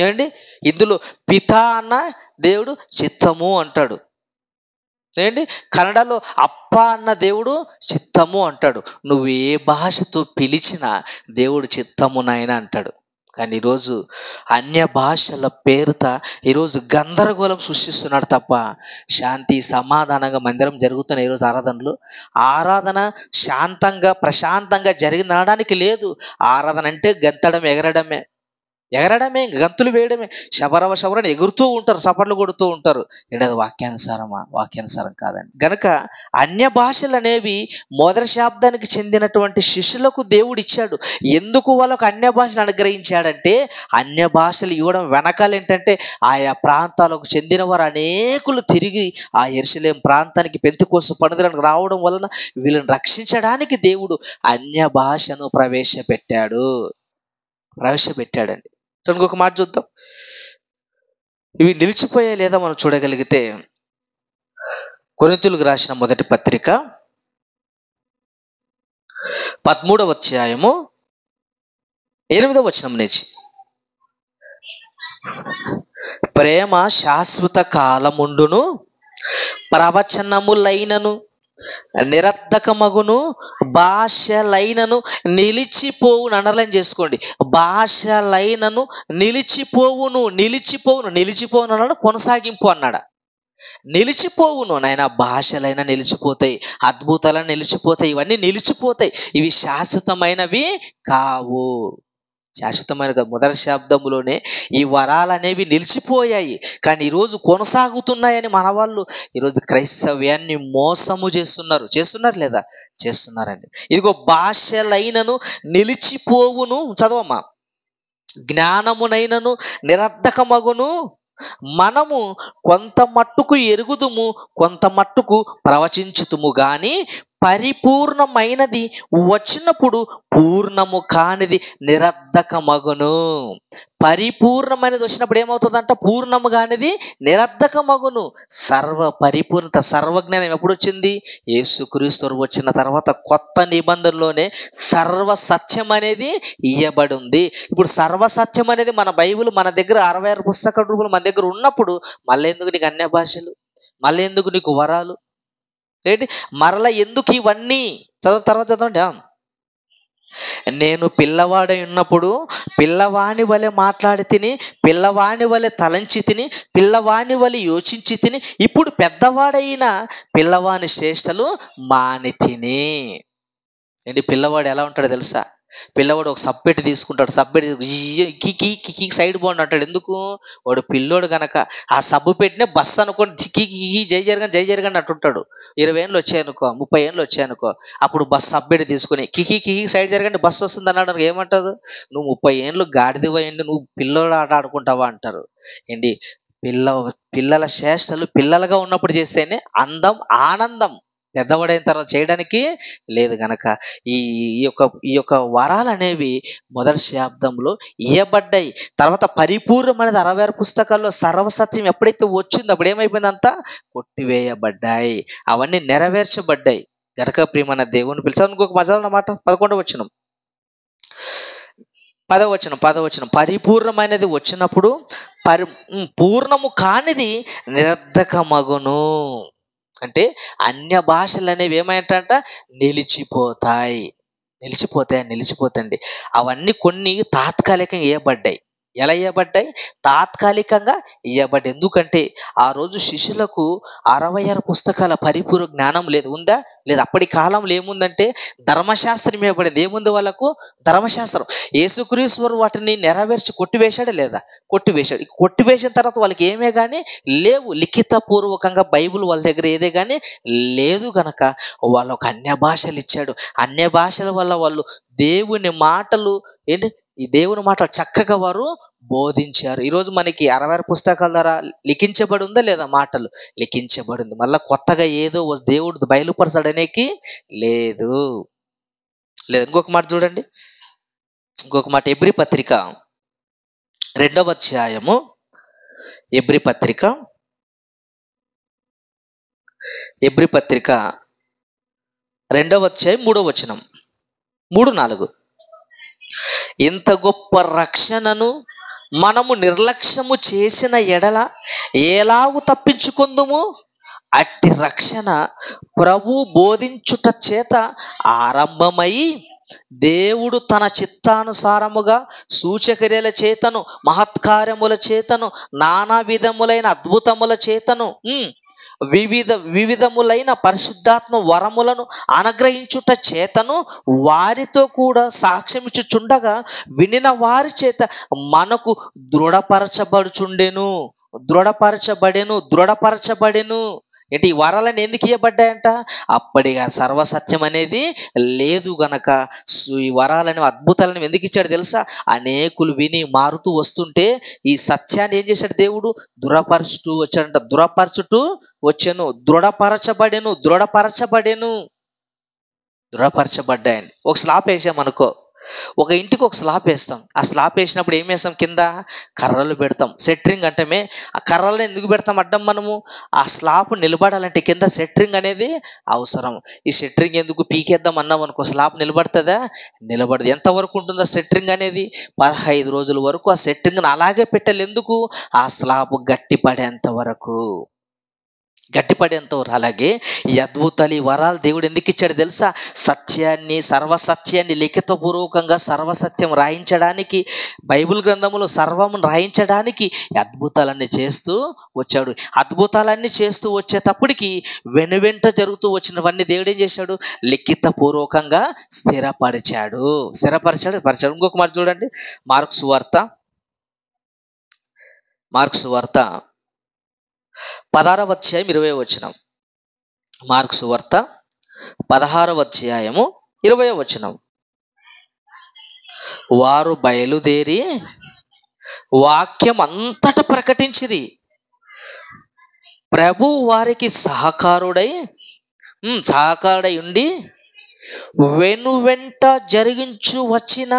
ఏమండి? ఇందులో పితా అన్న దేవుడు చిత్తము అంటాడు. ఏంటి? కన్నడలో అప్ప అన్న దేవుడు చిత్తము అంటాడు. నువ్వు ఏ భాషతో పిలిచినా దేవుడు చిత్తము నాయన అంటాడు. కానీ ఈరోజు అన్య భాషల పేరుత ఈరోజు గందరగోళం సృష్టిస్తున్నాడు తప్ప శాంతి సమాధానంగా మందిరం జరుగుతున్న ఈరోజు ఆరాధన శాంతంగా ప్రశాంతంగా జరిగినడానికి లేదు. ఆరాధన అంటే గంతడం ఎగరడమే, గంతులు వేయడమే, శబరని ఎగురుతూ ఉంటారు, చప్పట్లు కొడుతూ ఉంటారు. అది వాక్యానుసారం కాదండి. గనక అన్య భాషలు అనేవి మొదటి శాబ్దానికి చెందినటువంటి శిష్యులకు దేవుడు ఇచ్చాడు. ఎందుకు వాళ్ళకు అన్య భాషలు అనుగ్రహించాడంటే, అన్య భాషలు ఇవ్వడం వెనకాల ఏంటంటే, ఆయా ప్రాంతాలకు చెందిన వారు అనేకులు తిరిగి ఆ యెరూషలేము ప్రాంతానికి పెంతెకోస్తు పండుగలకు రావడం వలన వీళ్ళని రక్షించడానికి దేవుడు అన్య భాషను ప్రవేశపెట్టాడండి. ఇంకొక మాట చూద్దాం. ఇవి నిలిచిపోయే లేదా మనం చూడగలిగితే, కొరింథీయులకు రాసిన మొదటి పత్రిక 13వ అధ్యాయము 8వ వచనం నుంచి, ప్రేమ శాశ్వత కాలముండును, ప్రవచనములైనను నిరర్ధకమగును, భాషలైనను నిలిచిపోవును. అండర్లైన్ చేసుకోండి. భాషలైనను నిలిచిపోవును అన్నాడు, కొనసాగింపు అన్నాడా? నిలిచిపోవును నాయన. భాషలైనా నిలిచిపోతాయి, అద్భుతాలైనా నిలిచిపోతాయి, ఇవన్నీ నిలిచిపోతాయి. ఇవి శాశ్వతమైనవి కావు. శాశ్వతమైన మొదటి శబ్దంలోనే ఈ వరాలు అనేవి నిలిచిపోయాయి, కానీ ఈరోజు కొనసాగుతున్నాయని మన వాళ్ళు ఈరోజు క్రైస్తవ్యాన్ని మోసము చేస్తున్నారు లేదా? చేస్తున్నారండి. ఇదిగో, భాషలైనను నిలిచిపోవును, చదవమ్మా, జ్ఞానమునైనను నిరర్ధకమగును, మనము కొంత మట్టుకు ఎరుగుదుము, కొంత మట్టుకు ప్రవచించుతుము, గాని పరిపూర్ణమైనది వచ్చినప్పుడు పూర్ణము కానిది నిరర్ధకమగును. పరిపూర్ణమైనది వచ్చినప్పుడు ఏమవుతుందంట? పూర్ణము కానిది నిరర్ధకమగును. పరిపూర్ణత, సర్వజ్ఞానం ఎప్పుడు వచ్చింది? యేసుక్రీస్తు వచ్చిన తర్వాత కొత్త నిబంధనలోనే సర్వసత్యం అనేది ఇయ్యబడి ఉంది. ఇప్పుడు సర్వసత్యం అనేది మన బైబిల్ మన దగ్గర 66 పుస్తకాల రూపంలో మన దగ్గర ఉన్నప్పుడు మళ్ళీ ఎందుకు నీకు అన్య భాషలు? మళ్ళీ ఎందుకు నీకు వరాలు? ఏంటి మరలా ఎందుకు ఇవన్నీ? తర్వాత చదవండి. నేను పిల్లవాడై ఉన్నప్పుడు పిల్లవాని వలె మాట్లాడి తిని, పిల్లవాని వలె తలంచి తిని, పిల్లవాని వలె యోచించి తిని, ఇప్పుడు పెద్దవాడైన పిల్లవాని శ్రేష్టలు మాని తిని. ఏంటి? పిల్లవాడు ఎలా ఉంటాడో తెలుసా? పిల్లవాడు ఒక సబ్బెట్టి తీసుకుంటాడు, సబ్బెట్టి సైడ్ బాగుండి అంటాడు. ఎందుకు? వాడు పిల్లోడు గనక. ఆ సబ్బు పెట్టినే బస్ అనుకోండి, జై జరగండి అంటుంటాడు. 20 ఏళ్ళు వచ్చాయనుకో, 30 ఏళ్ళు వచ్చాయనుకో, అప్పుడు బస్ సబ్బెట్టి తీసుకుని కికి సైడ్ జరగండి బస్సు వస్తుంది అన్నాడు. ఏమంటారు? నువ్వు 30 ఏళ్ళు గాడిదివ్వండి, నువ్వు పిల్లోడు ఆట ఆడుకుంటావా అంటారు. ఏంటి? పిల్లల చేష్టలు పిల్లలుగా ఉన్నప్పుడు చేస్తేనే అందం, ఆనందం. పెద్దవాడైన తర్వాత చేయడానికి లేదు గనక ఈ ఈ యొక్క వరాలు అనేవి మొదటి శతాబ్దంలో ఇవ్వబడ్డాయి. తర్వాత పరిపూర్ణమైనది 66 పుస్తకాల్లో సర్వసత్యం ఎప్పుడైతే వచ్చిందో అప్పుడు ఏమైపోయిందంతా కొట్టివేయబడ్డాయి, అవన్నీ నెరవేర్చబడ్డాయి గనక ప్రియమైన దేవుని పిలిచారు. ఇంకొక మజాలన్నమాట 11వ వచనం, 10వ వచనం పరిపూర్ణమైనది వచ్చినప్పుడు పూర్ణము కానిది నిరర్ధకమగును. అంటే అన్య భాషలు అనేవి ఏమైందంట నిలిచిపోతాయండి. అవన్నీ కొన్ని తాత్కాలికంగా ఇవ్వబడ్డాయి. ఎలా ఇవ్వబడ్డాయి? తాత్కాలికంగా ఇవ్వబడ్డాయి. ఎందుకంటే ఆ రోజు శిష్యులకు 66 పుస్తకాల పరిపూర్ణ జ్ఞానం లేదు. ఉందా? లేదు. అప్పటి కాలంలో ఏముందంటే ధర్మశాస్త్రం ఇవ్వబడింది. ఏముంది వాళ్ళకు? ధర్మశాస్త్రం. యేసుక్రీస్తు వాటిని నెరవేర్చి కొట్టివేశాడా లేదా? కొట్టివేశాడు. కొట్టివేసిన తర్వాత వాళ్ళకి ఏమే కానీ లేవు, లిఖిత పూర్వకంగా బైబుల్ వాళ్ళ దగ్గర ఏదే కానీ లేదు గనక వాళ్ళకు అన్య భాషలు ఇచ్చాడు. అన్య భాషల వల్ల వాళ్ళు దేవుని మాటలు ఈ దేవుని మాటలు చక్కగా వారు బోధించారు. ఈరోజు మనకి 66 పుస్తకాల ద్వారా లిఖించబడి ఉందా లేదా? మాటలు లిఖించబడింది. మళ్ళీ కొత్తగా ఏదో దేవుడు బయలుపరచడానికి లేదు. ఇంకొక మాట చూడండి, ఇంకొక మాట ఎబ్రీ పత్రిక 2వ అధ్యాయము, ఎబ్రీ పత్రిక 2వ అధ్యాయం 3వ వచనం, 3-4 ఇంత గొప్ప రక్షణను మనము నిర్లక్ష్యము చేసిన ఎడల ఎలాగు తప్పించుకుందుము? అట్టి రక్షణ ప్రభు బోధించుట చేత ఆరంభమై దేవుడు తన చిత్తానుసారముగా సూచక్రియల చేతను, మహత్కార్యముల చేతను, నానా విధములైన అద్భుతముల చేతను, వివిధములైన పరిశుద్ధాత్మ వరములను అనుగ్రహించుట చేతను వారితో కూడా సాక్ష్యమిచ్చుచుండగా వినిన వారి చేత మనకు దృఢపరచబడెను. ఏంటి ఈ వరాలను ఎందుకు ఇవ్వబడ్డాయంట? అప్పటిగా సర్వసత్యం అనేది లేదు గనక ఈ వరాలని, అద్భుతాలను ఎందుకు ఇచ్చాడు తెలుసా? అనేకులు విని మారుతూ వస్తుంటే ఈ సత్యాన్ని ఏం చేశాడు దేవుడు? దృఢపరచుటూ వచ్చాను. దృఢపరచబడ్డాయండి. ఒక స్లాబ్ వేసామనుకో, ఒక ఇంటికి ఒక స్లాబ్ వేస్తాం. ఆ స్లాబ్ వేసినప్పుడు ఏం వేస్తాం? కింద కర్రలు పెడతాం. సెట్రింగ్ అంటమే. ఆ కర్రలను ఎందుకు పెడతాం అడ్డం? మనము ఆ స్లాబ్ నిలబడాలంటే కింద సెట్రింగ్ అనేది అవసరం. ఈ సెట్రింగ్ ఎందుకు పీకేద్దాం అన్నాం అనుకో, స్లాబ్ నిలబడుతుందా? నిలబడదు. ఎంతవరకు ఉంటుందో సెట్రింగ్ అనేది? 15 రోజుల వరకు ఆ సెట్రింగ్ని అలాగే పెట్టాలి. ఎందుకు? ఆ స్లాబ్ గట్టిపడేంత వరకు. అలాగే ఈ అద్భుతాలు, ఈ వరాలు దేవుడు ఎందుకు ఇచ్చాడు తెలుసా? సర్వసత్యాన్ని లిఖితపూర్వకంగా సర్వసత్యం రాయించడానికి, బైబిల్ గ్రంథములో సర్వము రాయించడానికి అద్భుతాలన్నీ చేస్తూ వచ్చాడు. అద్భుతాలన్నీ చేస్తూ వచ్చేటప్పటికి వెనువెంట జరుగుతూ వచ్చినవన్నీ దేవుడు ఏం చేశాడు? లిఖితపూర్వకంగా స్థిరపరిచాడు. ఇంకొక మాట చూడండి, మార్కు సువార్త 16వ అధ్యాయం 20వ వచనం. మార్కు సువార్త 16వ అధ్యాయము 20వ వచనం. వారు బయలుదేరి వాక్యం అంతటా ప్రకటించిరి. ప్రభు వారికి సహకారుడై ఉండి వెనువెంట జరిగించు వచ్చిన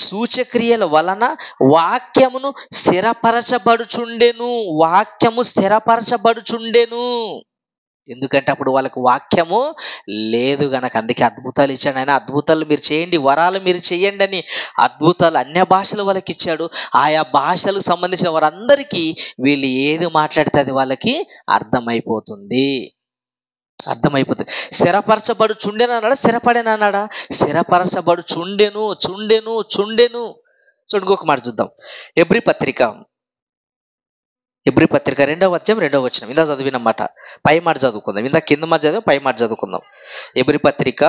సూచక్రియల వలన వాక్యము స్థిరపరచబడుచుండెను. ఎందుకంటే అప్పుడు వాళ్ళకి వాక్యము లేదు గనక. అందుకే అద్భుతాలు ఇచ్చాడు ఆయన. అద్భుతాలు మీరు చేయండి, వరాలు మీరు చేయండి అని అద్భుతాలు అన్య భాషలు వాళ్ళకి ఇచ్చాడు. ఆయా భాషలకు సంబంధించిన వారందరికీ వీళ్ళు ఏది మాట్లాడితే అది వాళ్ళకి అర్థమైపోతుంది. స్థిరపరచబడుచుండెను అన్నాడా? స్థిరపడేనన్నాడా? స్థిరపరచబడుచుండెను. చూడండి ఇంకొక మాట చూద్దాం. ఎబ్రీ పత్రిక 2వ అధ్యాయం 2వ వచనం. ఇందా చదివినమాట, పై మాట చదువుకుందాం. ఇందా కింద మాట చదివి పై మాట చదువుకుందాం. ఎబ్రీ పత్రిక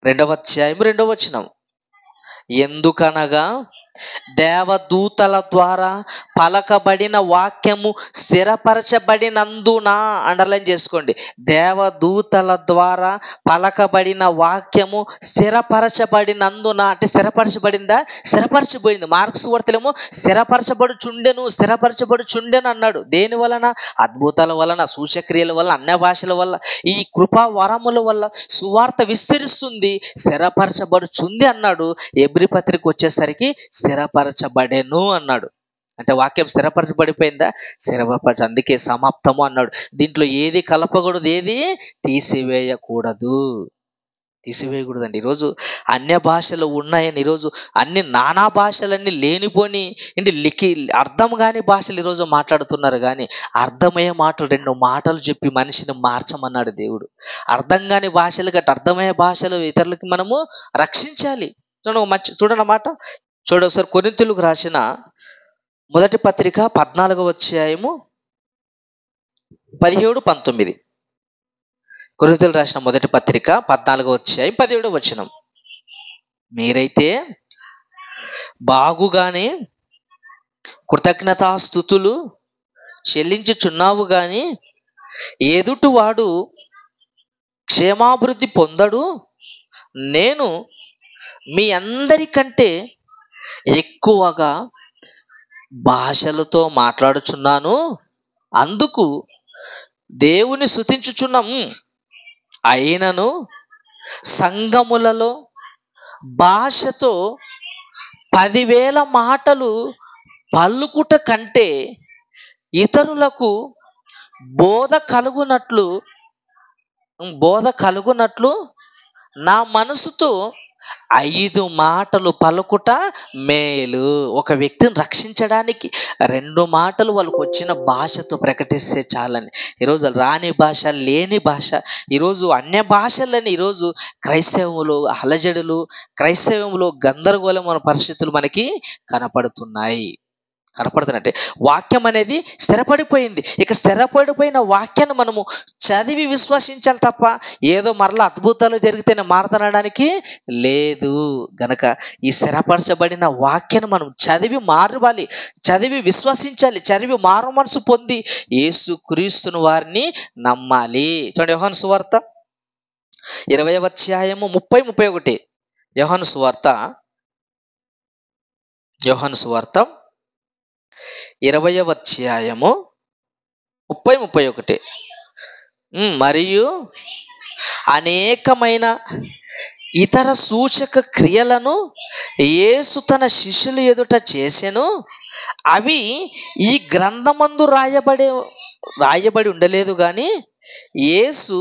2వ అధ్యాయం 2వ వచనం. ఎందుకనగా దేవదూతల ద్వారా పలకబడిన వాక్యము స్థిరపరచబడినందున, అండర్లైన్ చేసుకోండి, దేవదూతల ద్వారా పలకబడిన వాక్యము స్థిరపరచబడినందున. అంటే స్థిరపరచబడిందా? స్థిరపరచబడింది. మార్క్స్ వార్తలేమో స్థిరపరచబడుచుండెను అన్నాడు. దేని వలన? అద్భుతాల వలన, సూచక్రియల వల్ల, అన్య భాషల వల్ల, ఈ కృపా వరముల వల్ల సువార్త విస్తరిస్తుంది, స్థిరపరచబడుచుంది అన్నాడు. ఎబ్రీ పత్రిక వచ్చేసరికి స్థిరపరచబడెను అన్నాడు. అంటే వాక్యం స్థిరపరచబడిపోయిందా? స్థిరపరచ, అందుకే సమాప్తము అన్నాడు. దీంట్లో ఏది కలపకూడదు, ఏది తీసివేయకూడదండి. ఈరోజు అన్య భాషలు ఉన్నాయని, ఈరోజు అన్ని నానా భాషలన్నీ లేనిపోని అర్థం కాని భాషలు ఈరోజు మాట్లాడుతున్నారు. కానీ అర్థమయ్యే మాటలు 2 మాటలు చెప్పి మనిషిని మార్చమన్నాడు దేవుడు. అర్థం కాని భాషలు గట్ట అర్థమయ్యే భాషలు ఇతరులకి మనము రక్షించాలి. చూడండి మాట, చూడండి ఒకసారి. కొరింథీయులకు రాసిన మొదటి పత్రిక 14వ అధ్యాయము 17-19. కొరింథీయులకు రాసిన మొదటి పత్రిక 14వ అధ్యాయం 17వ వచనం. మీరైతే బాగుగానే కృతజ్ఞతాస్తుతులు చెల్లించుచున్నావు గాని ఎదుటివాడు క్షేమాభివృద్ధి పొందడు. నేను మీ అందరికంటే ఎక్కువగా భాషలతో మాట్లాడుచున్నాను, అందుకు దేవుని స్తుతించుచున్నాము. అయినను సంఘములలో భాషతో 10,000 మాటలు పలుకుట కంటే ఇతరులకు బోధ కలుగునట్లు నా మనసుతో 5 మాటలు పలుకుట మేలు. ఒక వ్యక్తిని రక్షించడానికి 2 మాటలు వాళ్ళకు వచ్చిన భాషతో ప్రకటిస్తే చాలని. ఈరోజు రాని భాష, లేని భాష, ఈరోజు అన్య భాషలని ఈరోజు క్రైస్తవంలో అలజడులు, క్రైస్తవంలో గందరగోళమైన పరిస్థితులు మనకి కనపడుతున్నాయి. కనపడుతున్నట్టే వాక్యం అనేది స్థిరపడిపోయింది. ఇక స్థిరపడిపోయిన వాక్యాన్ని మనము చదివి విశ్వసించాలి తప్ప ఏదో మరలా అద్భుతాలు జరిగితేనే మారుతనడానికి లేదు. గనక ఈ స్థిరపరచబడిన వాక్యాన్ని మనం చదివి మారవాలి, చదివి విశ్వసించాలి, చదివి మారు మనసు పొంది యేసు క్రీస్తును వారిని నమ్మాలి. చూడండి, యోహాను సువార్త 20వ అధ్యాయము 30-31. యోహాను సువార్త 20వ అధ్యాయము 30-31. మరియు అనేకమైన ఇతర సూచక క్రియలను యేసు తన శిష్యుల ఎదుట చేసెను. అవి ఈ గ్రంథమందు రాయబడి ఉండలేదు గాని యేసు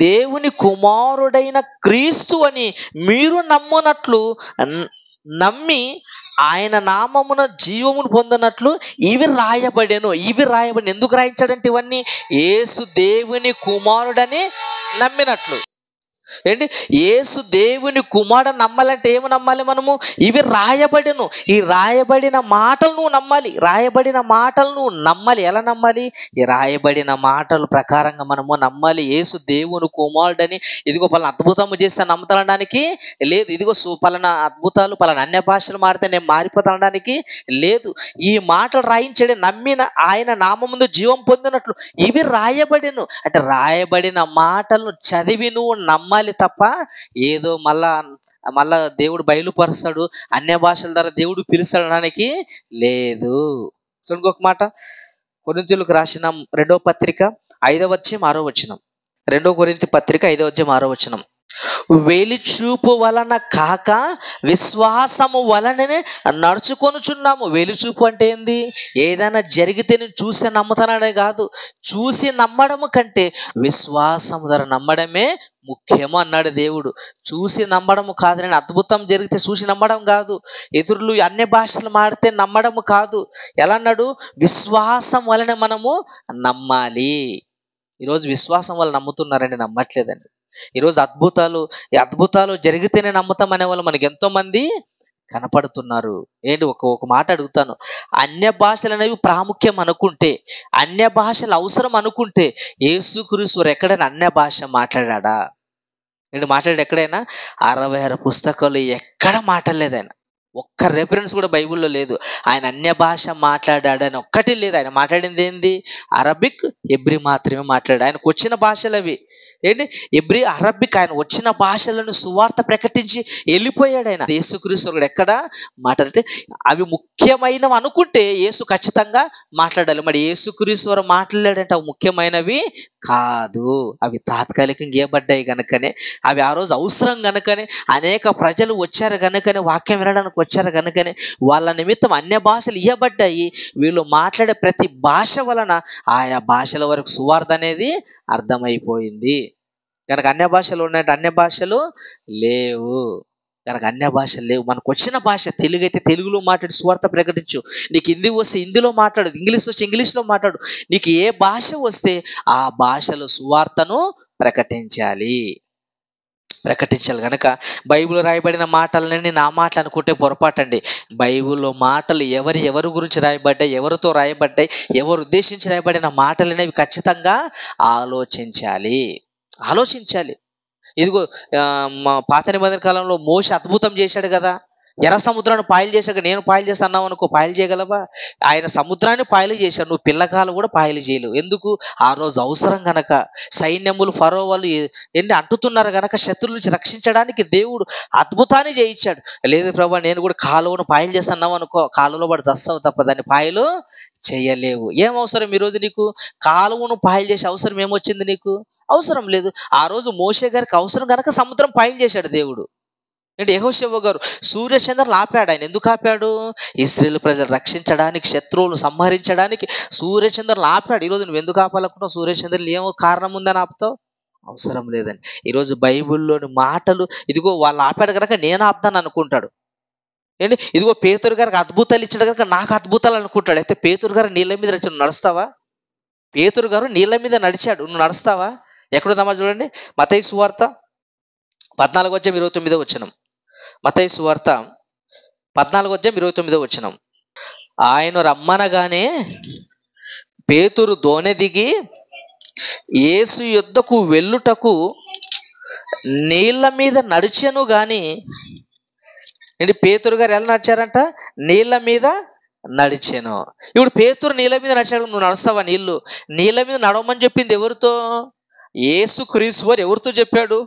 దేవుని కుమారుడైన క్రీస్తు అని మీరు నమ్మి ఆయన నామమున జీవమును పొందినట్లు ఇవి రాయబడెను. ఎందుకు రాయించాడంటే ఇవన్నీ యేసు దేవుని కుమారుడని నమ్మినట్లు. ఏంటి? యేసు దేవుని కుమారుడు నమ్మాలంటే ఏమి నమ్మాలి మనము? ఇవి రాయబడెను. ఈ రాయబడిన మాటలు నువ్వు నమ్మాలి. ఎలా నమ్మాలి? ఈ రాయబడిన మాటల ప్రకారంగా మనము నమ్మాలి. యేసు దేవుని కుమారుడని. ఇదిగో పలానా అద్భుతము చేస్తే నమ్ముతానడానికి లేదు. ఇదిగో పలానా అద్భుతాలు, పలానా అన్య భాషలు మారితే నేను మారిపోతానడానికి లేదు. ఈ మాటలు రాయించడే నమ్మిన ఆయన నామముందు జీవం పొందినట్లు ఇవి రాయబడెను. అంటే రాయబడిన మాటలను చదివి నువ్వు నమ్మాలి తప్ప ఏదో మళ్ళా దేవుడు బయలుపరుస్తాడు, అన్య భాషల ద్వారా దేవుడు పిలుస్తాడడానికి లేదు. చూడండి ఒక మాట, కొరింథీయులకు రాసిన 2వ పత్రిక 5వ అధ్యాయం 6వ వచనం. 2 కొరింథీ పత్రిక 5వ అధ్యాయం 6వ వచనం. వెలిచూపు వలన కాక విశ్వాసము వలననే నడుచుకొనుచున్నాము. వెలిచూపు అంటే ఏంది? ఏదైనా జరిగితే నేను చూసి నమ్ముతాననే కాదు, చూసి నమ్మడము కంటే విశ్వాసము ద్వారా నమ్మడమే ముఖ్యము అన్నాడు దేవుడు. చూసి నమ్మడము కాదు, నేను అద్భుతం జరిగితే చూసి నమ్మడం కాదు, ఎదురులు అన్య భాషలు మాడితే నమ్మడము కాదు. ఎలా అన్నాడు? విశ్వాసం వలన మనము నమ్మాలి. ఈరోజు విశ్వాసం వల్ల నమ్ముతున్నారని నమ్మట్లేదండి. ఈరోజు అద్భుతాలు జరిగితేనే నమ్ముతాం అనే వాళ్ళు మనకి ఎంతో మంది కనపడుతున్నారు. ఏంటి, ఒక మాట అడుగుతాను, అన్య భాషలు అనేవి ప్రాముఖ్యం అనుకుంటే, అన్య భాషలు అవసరం అనుకుంటే యేసుక్రీస్తు ఎక్కడైనా అన్య భాష మాట్లాడా? మాట్లాడాడు ఎక్కడైనా? 66 పుస్తకాలు ఎక్కడ మాట్లాడలేదు ఆయన. ఒక్క రెఫరెన్స్ కూడా బైబిల్లో లేదు. ఆయన అన్య భాష మాట్లాడాడని ఒక్కటి లేదు. ఆయన మాట్లాడింది ఏంది? అరబిక్, హెబ్రీ మాత్రమే మాట్లాడాడు. ఆయనకు వచ్చిన భాషలు అవి ఏంటి? Hebrew, Arabic. ఆయన వచ్చిన భాషలను సువార్త ప్రకటించి వెళ్ళిపోయాడు. ఆయన యేసుక్రీస్తు ఎక్కడ మాట్లాడితే అవి ముఖ్యమైనవి అనుకుంటే యేసు ఖచ్చితంగా మాట్లాడాలి. మరి యేసుక్రీస్తు మాట్లాడాడంటే అవి ముఖ్యమైనవి కాదు, అవి తాత్కాలికంగా ఇవ్వబడ్డాయి కనుకనే, అవి ఆ రోజు అవసరం కనుకనే, అనేక ప్రజలు వచ్చారు కనుకనే, వాక్యం వినడానికి వచ్చారు కనుకనే వాళ్ళ నిమిత్తం అన్య భాషలు ఇవ్వబడ్డాయి. వీళ్ళు మాట్లాడే ప్రతి భాష వలన ఆయా భాషల వరకు సువార్త అనేది అర్థమైపోయింది. కనుక అన్య భాషలు ఉన్నాయంటే అన్య భాషలు లేవు. కనుక అన్య భాషలు లేవు. మనకు వచ్చిన భాష తెలుగు అయితే తెలుగులో మాట్లాడి సువార్త ప్రకటించు. నీకు హిందీ వస్తే హిందీలో మాట్లాడు, ఇంగ్లీష్ వస్తే ఇంగ్లీష్లో మాట్లాడు. నీకు ఏ భాష వస్తే ఆ భాషలో సువార్తను ప్రకటించాలి. కనుక బైబిల్ రాయబడిన మాటలన్నీ నా మాటలు అనుకుంటే పొరపాటండి. బైబిల్లో మాటలు ఎవరి గురించి రాయబడ్డాయి, ఎవరితో రాయబడ్డాయి, ఎవరు ఉద్దేశించి రాయబడిన మాటలు అనేవి ఖచ్చితంగా ఆలోచించాలి. ఇదిగో మా పాత నిబంధన కాలంలో మోషే అద్భుతం చేశాడు కదా, ఎర్ర సముద్రాన్ని పాయలు చేశాక నేను పాయలు చేస్తా అన్నావు అనుకో, పాయలు చేయగలవా? ఆయన సముద్రాన్ని పాయలు చేశాడు, నువ్వు పిల్లకాలు కూడా పాయలు చేయలేవు. ఎందుకు? ఆ రోజు అవసరం గనక. సైన్యములు ఫరో వాళ్ళు ఎన్ని అంటుతున్నారు గనక శత్రువుల నుంచి రక్షించడానికి దేవుడు అద్భుతాన్ని చేయించాడు. లేదు ప్రభా నేను కూడా కాలువను పాయలు చేస్తున్నావు అనుకో, కాలువలో పడి చస్తావు తప్ప దాన్ని పాయలు చేయలేవు. ఏం అవసరం ఈరోజు నీకు? కాలువను పాయలు చేసే అవసరం ఏమొచ్చింది నీకు? అవసరం లేదు. ఆ రోజు మోషే గారికి అవసరం కనుక సముద్రం పాయలు చేశాడు దేవుడు. అంటే యెహోషువ గారు సూర్యచంద్రులను ఆపాడు. ఆయన ఎందుకు ఆపాడు? ఇశ్రాయేలు ప్రజలు రక్షించడానికి, శత్రువులు సంహరించడానికి సూర్యచంద్రులను ఆపాడు. ఈరోజు నువ్వు ఎందుకు ఆపాలనుకుంటావు? సూర్యచంద్రులు ఏమో కారణం ఉందని ఆపుతావు? అవసరం లేదండి. ఈరోజు బైబిల్లోని మాటలు ఇదిగో వాళ్ళు ఆపాడు కనుక నేను ఆపుతాను అనుకుంటాడు. ఏంటి? ఇదిగో పేతురు గారికి అద్భుతాలు ఇచ్చాడు కనుక నాకు అద్భుతాలు అనుకుంటాడు. అయితే పేతురు గారు నీళ్ళ మీద నడిచాడు, నువ్వు నడుస్తావా? పేతురు గారు నీళ్ళ మీద నడిచాడు, నువ్వు నడుస్తావా? ఎక్కడుందమ్మా చూడండి, మత్తయి సువార్త 14:29. మత్తయి సువార్త 14:29. ఆయన రమ్మనగానే పేతురు దోణి దిగి యేసు యొద్దకు వెళ్ళుటకు నీళ్ళ మీద నడిచెను గాని. ఏంటి? పేతురు గారు ఎలా నడిచారంట? నీళ్ళ మీద నడిచాను. ఇప్పుడు పేతురు నీళ్ళ మీద నడిచాడు, నువ్వు నడుస్తావా? నీళ్ళ మీద నడవమని చెప్పింది ఎవరితో? యేసుక్రీస్తు వారు ఎవరితో చెప్పాడు?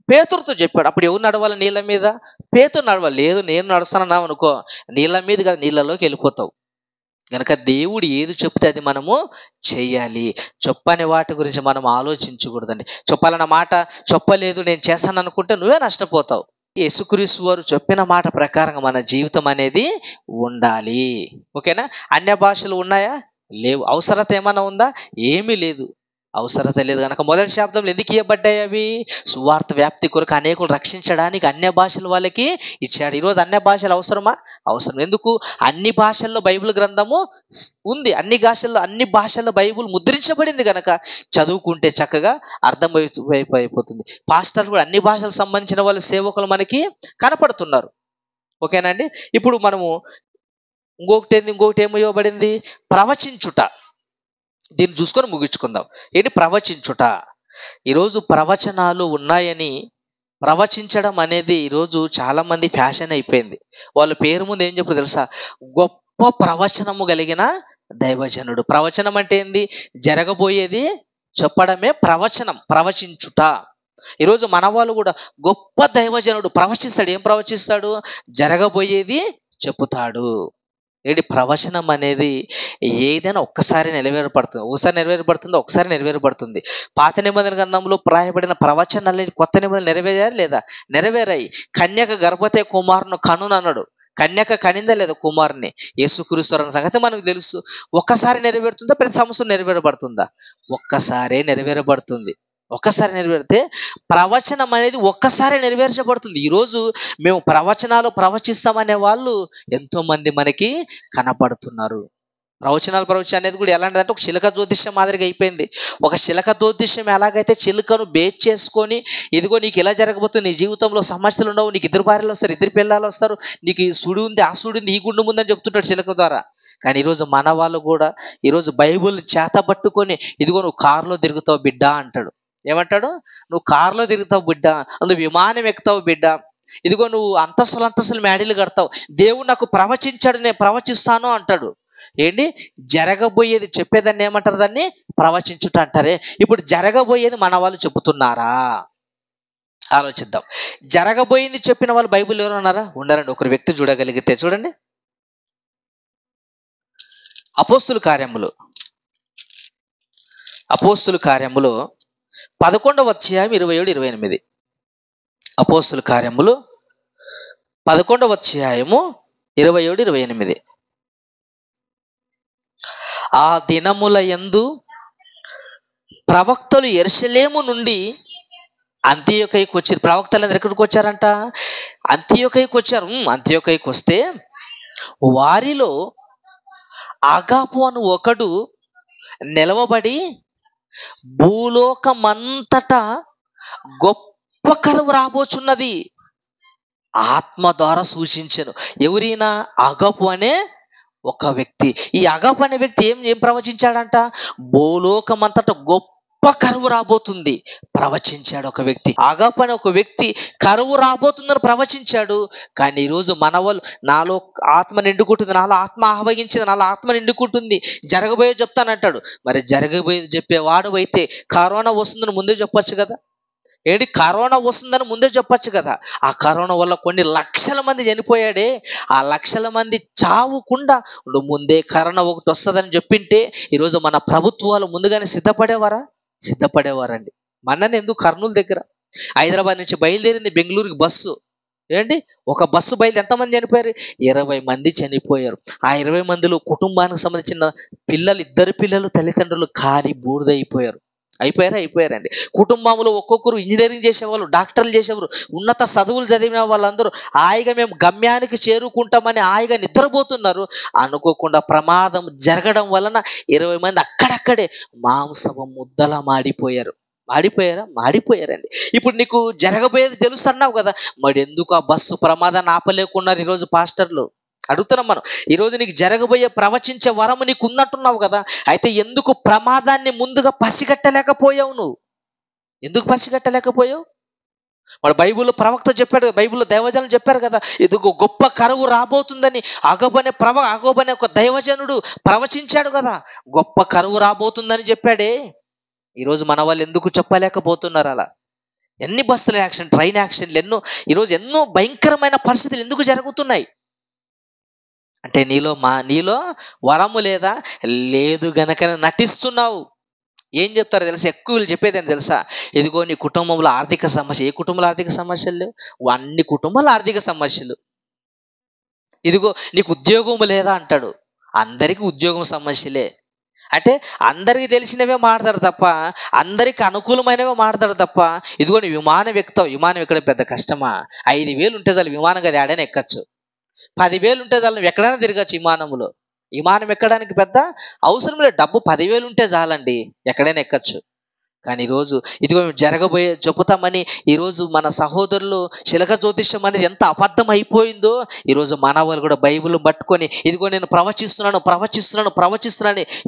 పేతురుతో చెప్పాడు. అప్పుడు ఎవరు నడవాలి నీళ్ళ మీద? పేతురు నడవాలి. లేదు నేను నడుస్తానన్నావు అనుకో, నీళ్ళ మీద కదా నీళ్ళలోకి వెళ్ళిపోతావు. కనుక దేవుడు ఏది చెప్తే అది మనము చెయ్యాలి. చెప్పని వాటి గురించి మనం ఆలోచించకూడదండి. చెప్పాలన్న మాట చెప్పలేదు నేను చేస్తాను అనుకుంటే నువ్వే నష్టపోతావు. యేసుక్రీస్తు వారు చెప్పిన మాట ప్రకారంగా మన జీవితం అనేది ఉండాలి. ఓకేనా? అన్య భాషలు ఉన్నాయా? లేవు. అవసరత ఏమైనా ఉందా? ఏమీ లేదు, అవసరత లేదు. కనుక మొదటి శాబ్దంలో ఎందుకు ఇవ్వబడ్డాయి అవి? సువార్త వ్యాప్తి కొరకు, అనేకులు రక్షించడానికి అన్య భాషలు వాళ్ళకి ఇచ్చాడు. ఈరోజు అన్య భాషలు అవసరమా? అవసరం. ఎందుకు? అన్ని భాషల్లో బైబిల్ గ్రంథము ఉంది. అన్ని భాషల్లో బైబిల్ ముద్రించబడింది కనుక చదువుకుంటే చక్కగా అర్థమైపోతుంది. పాస్టర్లు కూడా అన్ని భాషలకు సంబంధించిన వాళ్ళ సేవకులు మనకి కనపడుతున్నారు. ఓకేనండి? ఇప్పుడు మనము ఇంకొకటి ఏమో ఇవ్వబడింది? ప్రవచించుట. దీన్ని చూసుకొని ముగించుకుందాం. ఏంటి? ప్రవచించుట. ఈరోజు ప్రవచనాలు ఉన్నాయని ప్రవచించడం అనేది ఈరోజు చాలా మంది ఫ్యాషన్ అయిపోయింది. వాళ్ళ పేరు ముందు ఏం చెప్పారు తెలుసా? గొప్ప ప్రవచనము కలిగిన దైవజనుడు. ప్రవచనం అంటే ఏంది? జరగబోయేది చెప్పడమే ప్రవచనం, ప్రవచించుట. ఈరోజు మన వాళ్ళు కూడా గొప్ప దైవజనుడు ప్రవచిస్తాడు. ఏం ప్రవచిస్తాడు? జరగబోయేది చెప్పుతాడు. ఏంటి? ప్రవచనం అనేది ఏదైనా ఒక్కసారి నెరవేరబడుతుంది, ఒకసారి నెరవేరబడుతుంది. పాత నిబంధన గ్రంథంలో ప్రాయబడిన ప్రవచనాలు కొత్త నిబంధన నెరవేరారు లేదా? నెరవేరాయి. కన్యక గర్భవతి కుమారుని కనును అన్నాడు. కన్యక కనిందా లేదా కుమారుని? యేసుక్రీస్తు అన్న సంగతి మనకు తెలుసు. ఒక్కసారి నెరవేరుతుందా? ప్రతి సంవత్సరం నెరవేరబడుతుందా? ఒక్కసారే నెరవేరబడుతుంది. ఒక్కసారి నెరవేరితే ప్రవచనం అనేది ఒక్కసారి నెరవేర్చబడుతుంది. ఈరోజు మేము ప్రవచనాలు ప్రవచిస్తామనే వాళ్ళు ఎంతో మంది మనకి కనపడుతున్నారు. ప్రవచనం అనేది కూడా ఎలాంటిదంటే ఒక చిలక జ్యోతిష్యం మాదిరిగా అయిపోయింది. ఒక చిలక జ్యోతిష్యం ఎలాగైతే చిలుకను బేస్ చేసుకొని ఇదిగో నీకు ఇలా జరగబోతుంది, నీ జీవితంలో సమస్యలు ఉండవు, నీకు 2 భార్యలు వస్తారు, 2 పిల్లలు వస్తారు, నీకు ఈ సుడి ఉంది, ఆ సుడి ఉంది, ఈ గుండు ఉందని చెప్తుంటాడు చిలక ద్వారా. కానీ ఈరోజు మన వాళ్ళు కూడా ఈరోజు బైబుల్ చేత పట్టుకొని ఇదిగో నువ్వు కారులో తిరుగుతావు బిడ్డ అంటాడు. ఏమంటాడు? నువ్వు కారులో తిరుగుతావు బిడ్డ, నువ్వు విమానం ఎక్కుతావు బిడ్డ, ఇదిగో నువ్వు అంతస్తులు మేడీలు కడతావు, దేవుడు నాకు ప్రవచించాడు, నేను ప్రవచిస్తాను అంటాడు. ఏంటి జరగబోయేది చెప్పేదాన్ని ఏమంటారు? దాన్ని ప్రవచించుట అంటారే. ఇప్పుడు జరగబోయేది మన వాళ్ళు చెబుతున్నారా? ఆలోచిద్దాం. జరగబోయింది చెప్పిన వాళ్ళు బైబిల్ ఎవరు ఉన్నారా? ఉండారండి. ఒకరు వ్యక్తి చూడగలిగితే చూడండి. అపోస్తుల కార్యములు 11వ అధ్యాయం 27-28. అపోస్తుల కార్యములు 11వ అధ్యాయము 27-28. ఆ దినముల యందు ప్రవక్తలు యెరూషలేము నుండి అంతియోకయకు వచ్చారు. ప్రవక్తలందరూ ఎక్కడికి వచ్చారంట? అంతియోకయకు వచ్చారు. అంతియోకయకు వస్తే వారిలో అగాపు అను ఒకడు నిలవబడి భూలోకమంతటా గొప్ప కరువు రాబోచున్నది ఆత్మ ద్వారా సూచించెను. ఎవరైనా? అగాపు అనే ఒక వ్యక్తి. ఈ అగాపు అనే వ్యక్తి ఏం ప్రవచించాడంట? భూలోకమంతటా గొప్ప కరువు రాబోతుంది ప్రవచించాడు ఒక వ్యక్తి. అగాపు అనే ఒక వ్యక్తి కరువు రాబోతుందని ప్రవచించాడు. కానీ ఈరోజు మన వాళ్ళు, నాలో ఆత్మ నిండుకుంటుంది, నాలో ఆత్మ ఆహ్వానించింది, నాలో ఆత్మ నిండుకుంటుంది, జరగబోయేది చెప్తానంటాడు. మరి జరగబోయేది చెప్పేవాడు అయితే కరోనా వస్తుందని ముందే చెప్పొచ్చు కదా. ఏంటి కరోనా వస్తుందని ముందే చెప్పొచ్చు కదా. ఆ కరోనా వల్ల కొన్ని లక్షల మంది చనిపోయాడే, ఆ లక్షల మంది చావుకుండా నువ్వు ముందే కరోనా ఒకటి వస్తుందని చెప్పింటే ఈరోజు మన ప్రభుత్వాలు ముందుగానే సిద్ధపడేవారండి. మొన్ననే ఎందుకు కర్నూలు దగ్గర హైదరాబాద్ నుంచి బయలుదేరింది బెంగళూరుకి బస్సు. ఏంటి ఒక బస్సు బయలుదేరి ఎంతమంది చనిపోయారు? 20 మంది చనిపోయారు. ఆ 20 మందిలో కుటుంబానికి సంబంధించిన పిల్లలు, 2 పిల్లలు, తల్లిదండ్రులు కాలి అయిపోయారండి. కుటుంబంలో ఒక్కొక్కరు ఇంజనీరింగ్ చేసేవాళ్ళు, డాక్టర్లు చేసేవారు, ఉన్నత చదువులు చదివిన వాళ్ళందరూ హాయిగా మేము గమ్యానికి చేరుకుంటామని హాయిగా నిద్రపోతున్నారు. అనుకోకుండా ప్రమాదం జరగడం వలన 20 మంది అక్కడక్కడే మాంసము ముద్దలా మాడిపోయారండి. ఇప్పుడు నీకు జరగబోయేది తెలుసు అన్నావు కదా, మరి ఎందుకు ఆ బస్సు ప్రమాదాన్ని ఆపలేకున్నారు ఈరోజు పాస్టర్లు? అడుగుతున్నాం మనం. ఈరోజు నీకు జరగబోయే ప్రవచించే వరము నీకు ఉన్నట్టున్నావు కదా, అయితే ఎందుకు ప్రమాదాన్ని ముందుగా పసిగట్టలేకపోయావు? నువ్వు ఎందుకు పసిగట్టలేకపోయావు? వాడు బైబిల్లో ప్రవక్త చెప్పాడు, బైబిల్లో దైవజనులు చెప్పారు కదా, ఇదిగో గొప్ప కరువు రాబోతుందని అగోబనే ఒక దైవజనుడు ప్రవచించాడు కదా, గొప్ప కరువు రాబోతుందని చెప్పాడే. ఈరోజు మన వాళ్ళు ఎందుకు చెప్పలేకపోతున్నారు? అలా ఎన్ని బస్సుల యాక్సిడెంట్, ట్రైన్ యాక్సిడెంట్లు, ఈరోజు ఎన్నో భయంకరమైన పరిస్థితులు ఎందుకు జరుగుతున్నాయి అంటే నీలో వరము లేదు గనక నటిస్తున్నావు. ఏం చెప్తారో తెలుసా? ఎక్కువ వీళ్ళు చెప్పేదని తెలుసా? ఇదిగో నీ కుటుంబంలో ఆర్థిక సమస్య. ఏ కుటుంబంలో ఆర్థిక సమస్యలు లేవు? అన్ని కుటుంబాలు ఆర్థిక సమస్యలు. ఇదిగో నీకు ఉద్యోగం లేదా అంటాడు. అందరికీ ఉద్యోగం సమస్యలే. అంటే అందరికీ తెలిసినవే మాట్లాడతారు తప్ప, అందరికి అనుకూలమైనవే మాట్లాడతారు తప్ప, ఇదిగో నీ విమానం ఎక్కడం పెద్ద కష్టమా? 5,000 ఉంటే చాలు విమానం కదా ఏడైనా ఎక్కచ్చు. 10,000 ఉంటే చాలు నువ్వు ఎక్కడైనా తిరగచ్చు విమానంలో. విమానం ఎక్కడానికి పెద్ద అవసరం లేదు, డబ్బు 10,000 ఉంటే చాలండి, ఎక్కడైనా ఎక్కచ్చు. కానీ ఈరోజు ఇదిగో మేము జరగబోయే చెబుతామని ఈరోజు మన సహోదరులు శిలక జ్యోతిష్యం అనేది ఎంత అబద్ధం అయిపోయిందో, ఈరోజు మన వాళ్ళు కూడా బైబిల్ పట్టుకొని ఇదిగో నేను ప్రవచిస్తున్నాను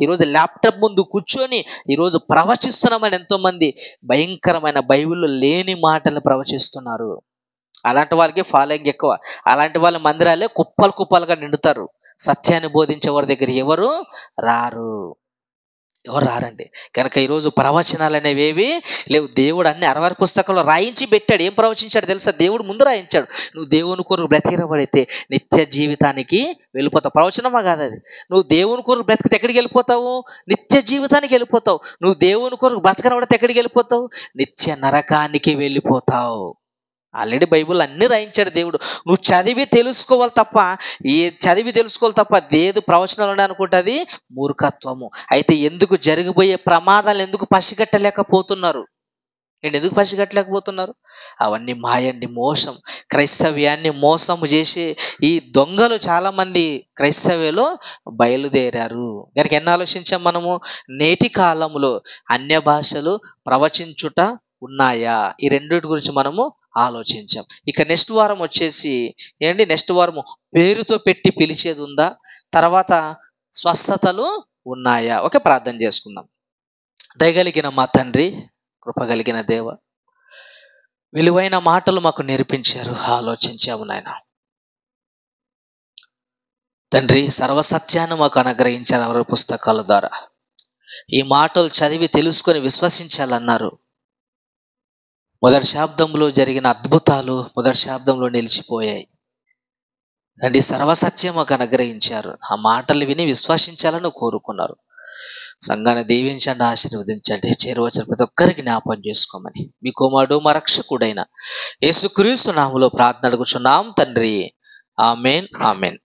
ఈరోజు ల్యాప్టాప్ ముందు కూర్చొని ఈరోజు ప్రవచిస్తున్నామని ఎంతోమంది భయంకరమైన బైబిల్లో లేని మాటలు ప్రవచిస్తున్నారు. అలాంటి వాళ్ళకి ఫాలోయింగ్ ఎక్కువ. అలాంటి వాళ్ళ మందిరాలే కుప్పలుగా నిండుతారు. సత్యాన్ని బోధించే వారి దగ్గర ఎవరు రారండి. కనుక ఈరోజు ప్రవచనాలు అనేవి ఏవి లేవు. దేవుడు అన్ని 66 పుస్తకంలో రాయించి పెట్టాడు. ఏం ప్రవచించాడు తెలుసా? దేవుడు ముందు రాయించాడు. నువ్వు దేవుని కొరకు బ్రతికిరబడితే నిత్య జీవితానికి వెళ్ళిపోతావు. ప్రవచనమా కాదు అది. నువ్వు దేవుని కొరకు బ్రతికితే ఎక్కడికి వెళ్ళిపోతావు? నిత్య జీవితానికి వెళ్ళిపోతావు. నువ్వు దేవుని కొరకు బ్రతకనబడితే ఎక్కడికి వెళ్ళిపోతావు? నిత్య నరకానికి వెళ్ళిపోతావు. ఆల్రెడీ బైబిల్ అన్ని రాయించాడు దేవుడు. నువ్వు చదివి తెలుసుకోవాలి తప్ప ఏది ప్రవచనాలు అనుకుంటుంది మూర్ఖత్వము. అయితే ఎందుకు జరగబోయే ప్రమాదాలు ఎందుకు పసిగట్టలేకపోతున్నారు? అవన్నీ మాయండి, మోసం. క్రైస్తవ్యాన్ని మోసము చేసి ఈ దొంగలు చాలా మంది క్రైస్తవ్యలో బయలుదేరారు. కనుక ఎన్ని ఆలోచించాం మనము? నేటి కాలంలో అన్య భాషలు ప్రవచించుట ఉన్నాయా? ఈ రెండింటి గురించి మనము ఆలోచించాం. ఇక నెక్స్ట్ వారం వచ్చేసి నెక్స్ట్ వారం పేరుతో పెట్టి పిలిచేది ఉందా? తర్వాత స్వస్థతలు ఉన్నాయా? ఓకే, ప్రార్థన చేసుకుందాం. దయగలిగిన మా తండ్రి, కృపగలిగిన దేవ, విలువైన మాటలు మాకు నేర్పించారు, ఆలోచించాము నాయన. తండ్రి, సర్వసత్యాన్ని మాకు అనుగ్రహించారు ఎవరి పుస్తకాల ద్వారా. ఈ మాటలు చదివి తెలుసుకొని విశ్వసించాలన్నారు. మొదటి శాబ్దంలో జరిగిన అద్భుతాలు మొదటి శాబ్దంలో నిలిచిపోయాయి. తండ్రి, సర్వసత్యం మాకు అనుగ్రహించారు. ఆ మాటలు విని విశ్వసించాలని కోరుకున్నారు. సంఘాన్ని దీవించండి, ఆశీర్వదించండి. చేరువచ్చిన ప్రతి ఒక్కరికి జ్ఞాపకం చేసుకోమని మీ కుమారుడు మా రక్షకుడైన యేసుక్రీస్తు నామములో ప్రార్థన అడుగుచున్నాం తండ్రి. ఆమేన్, ఆమేన్.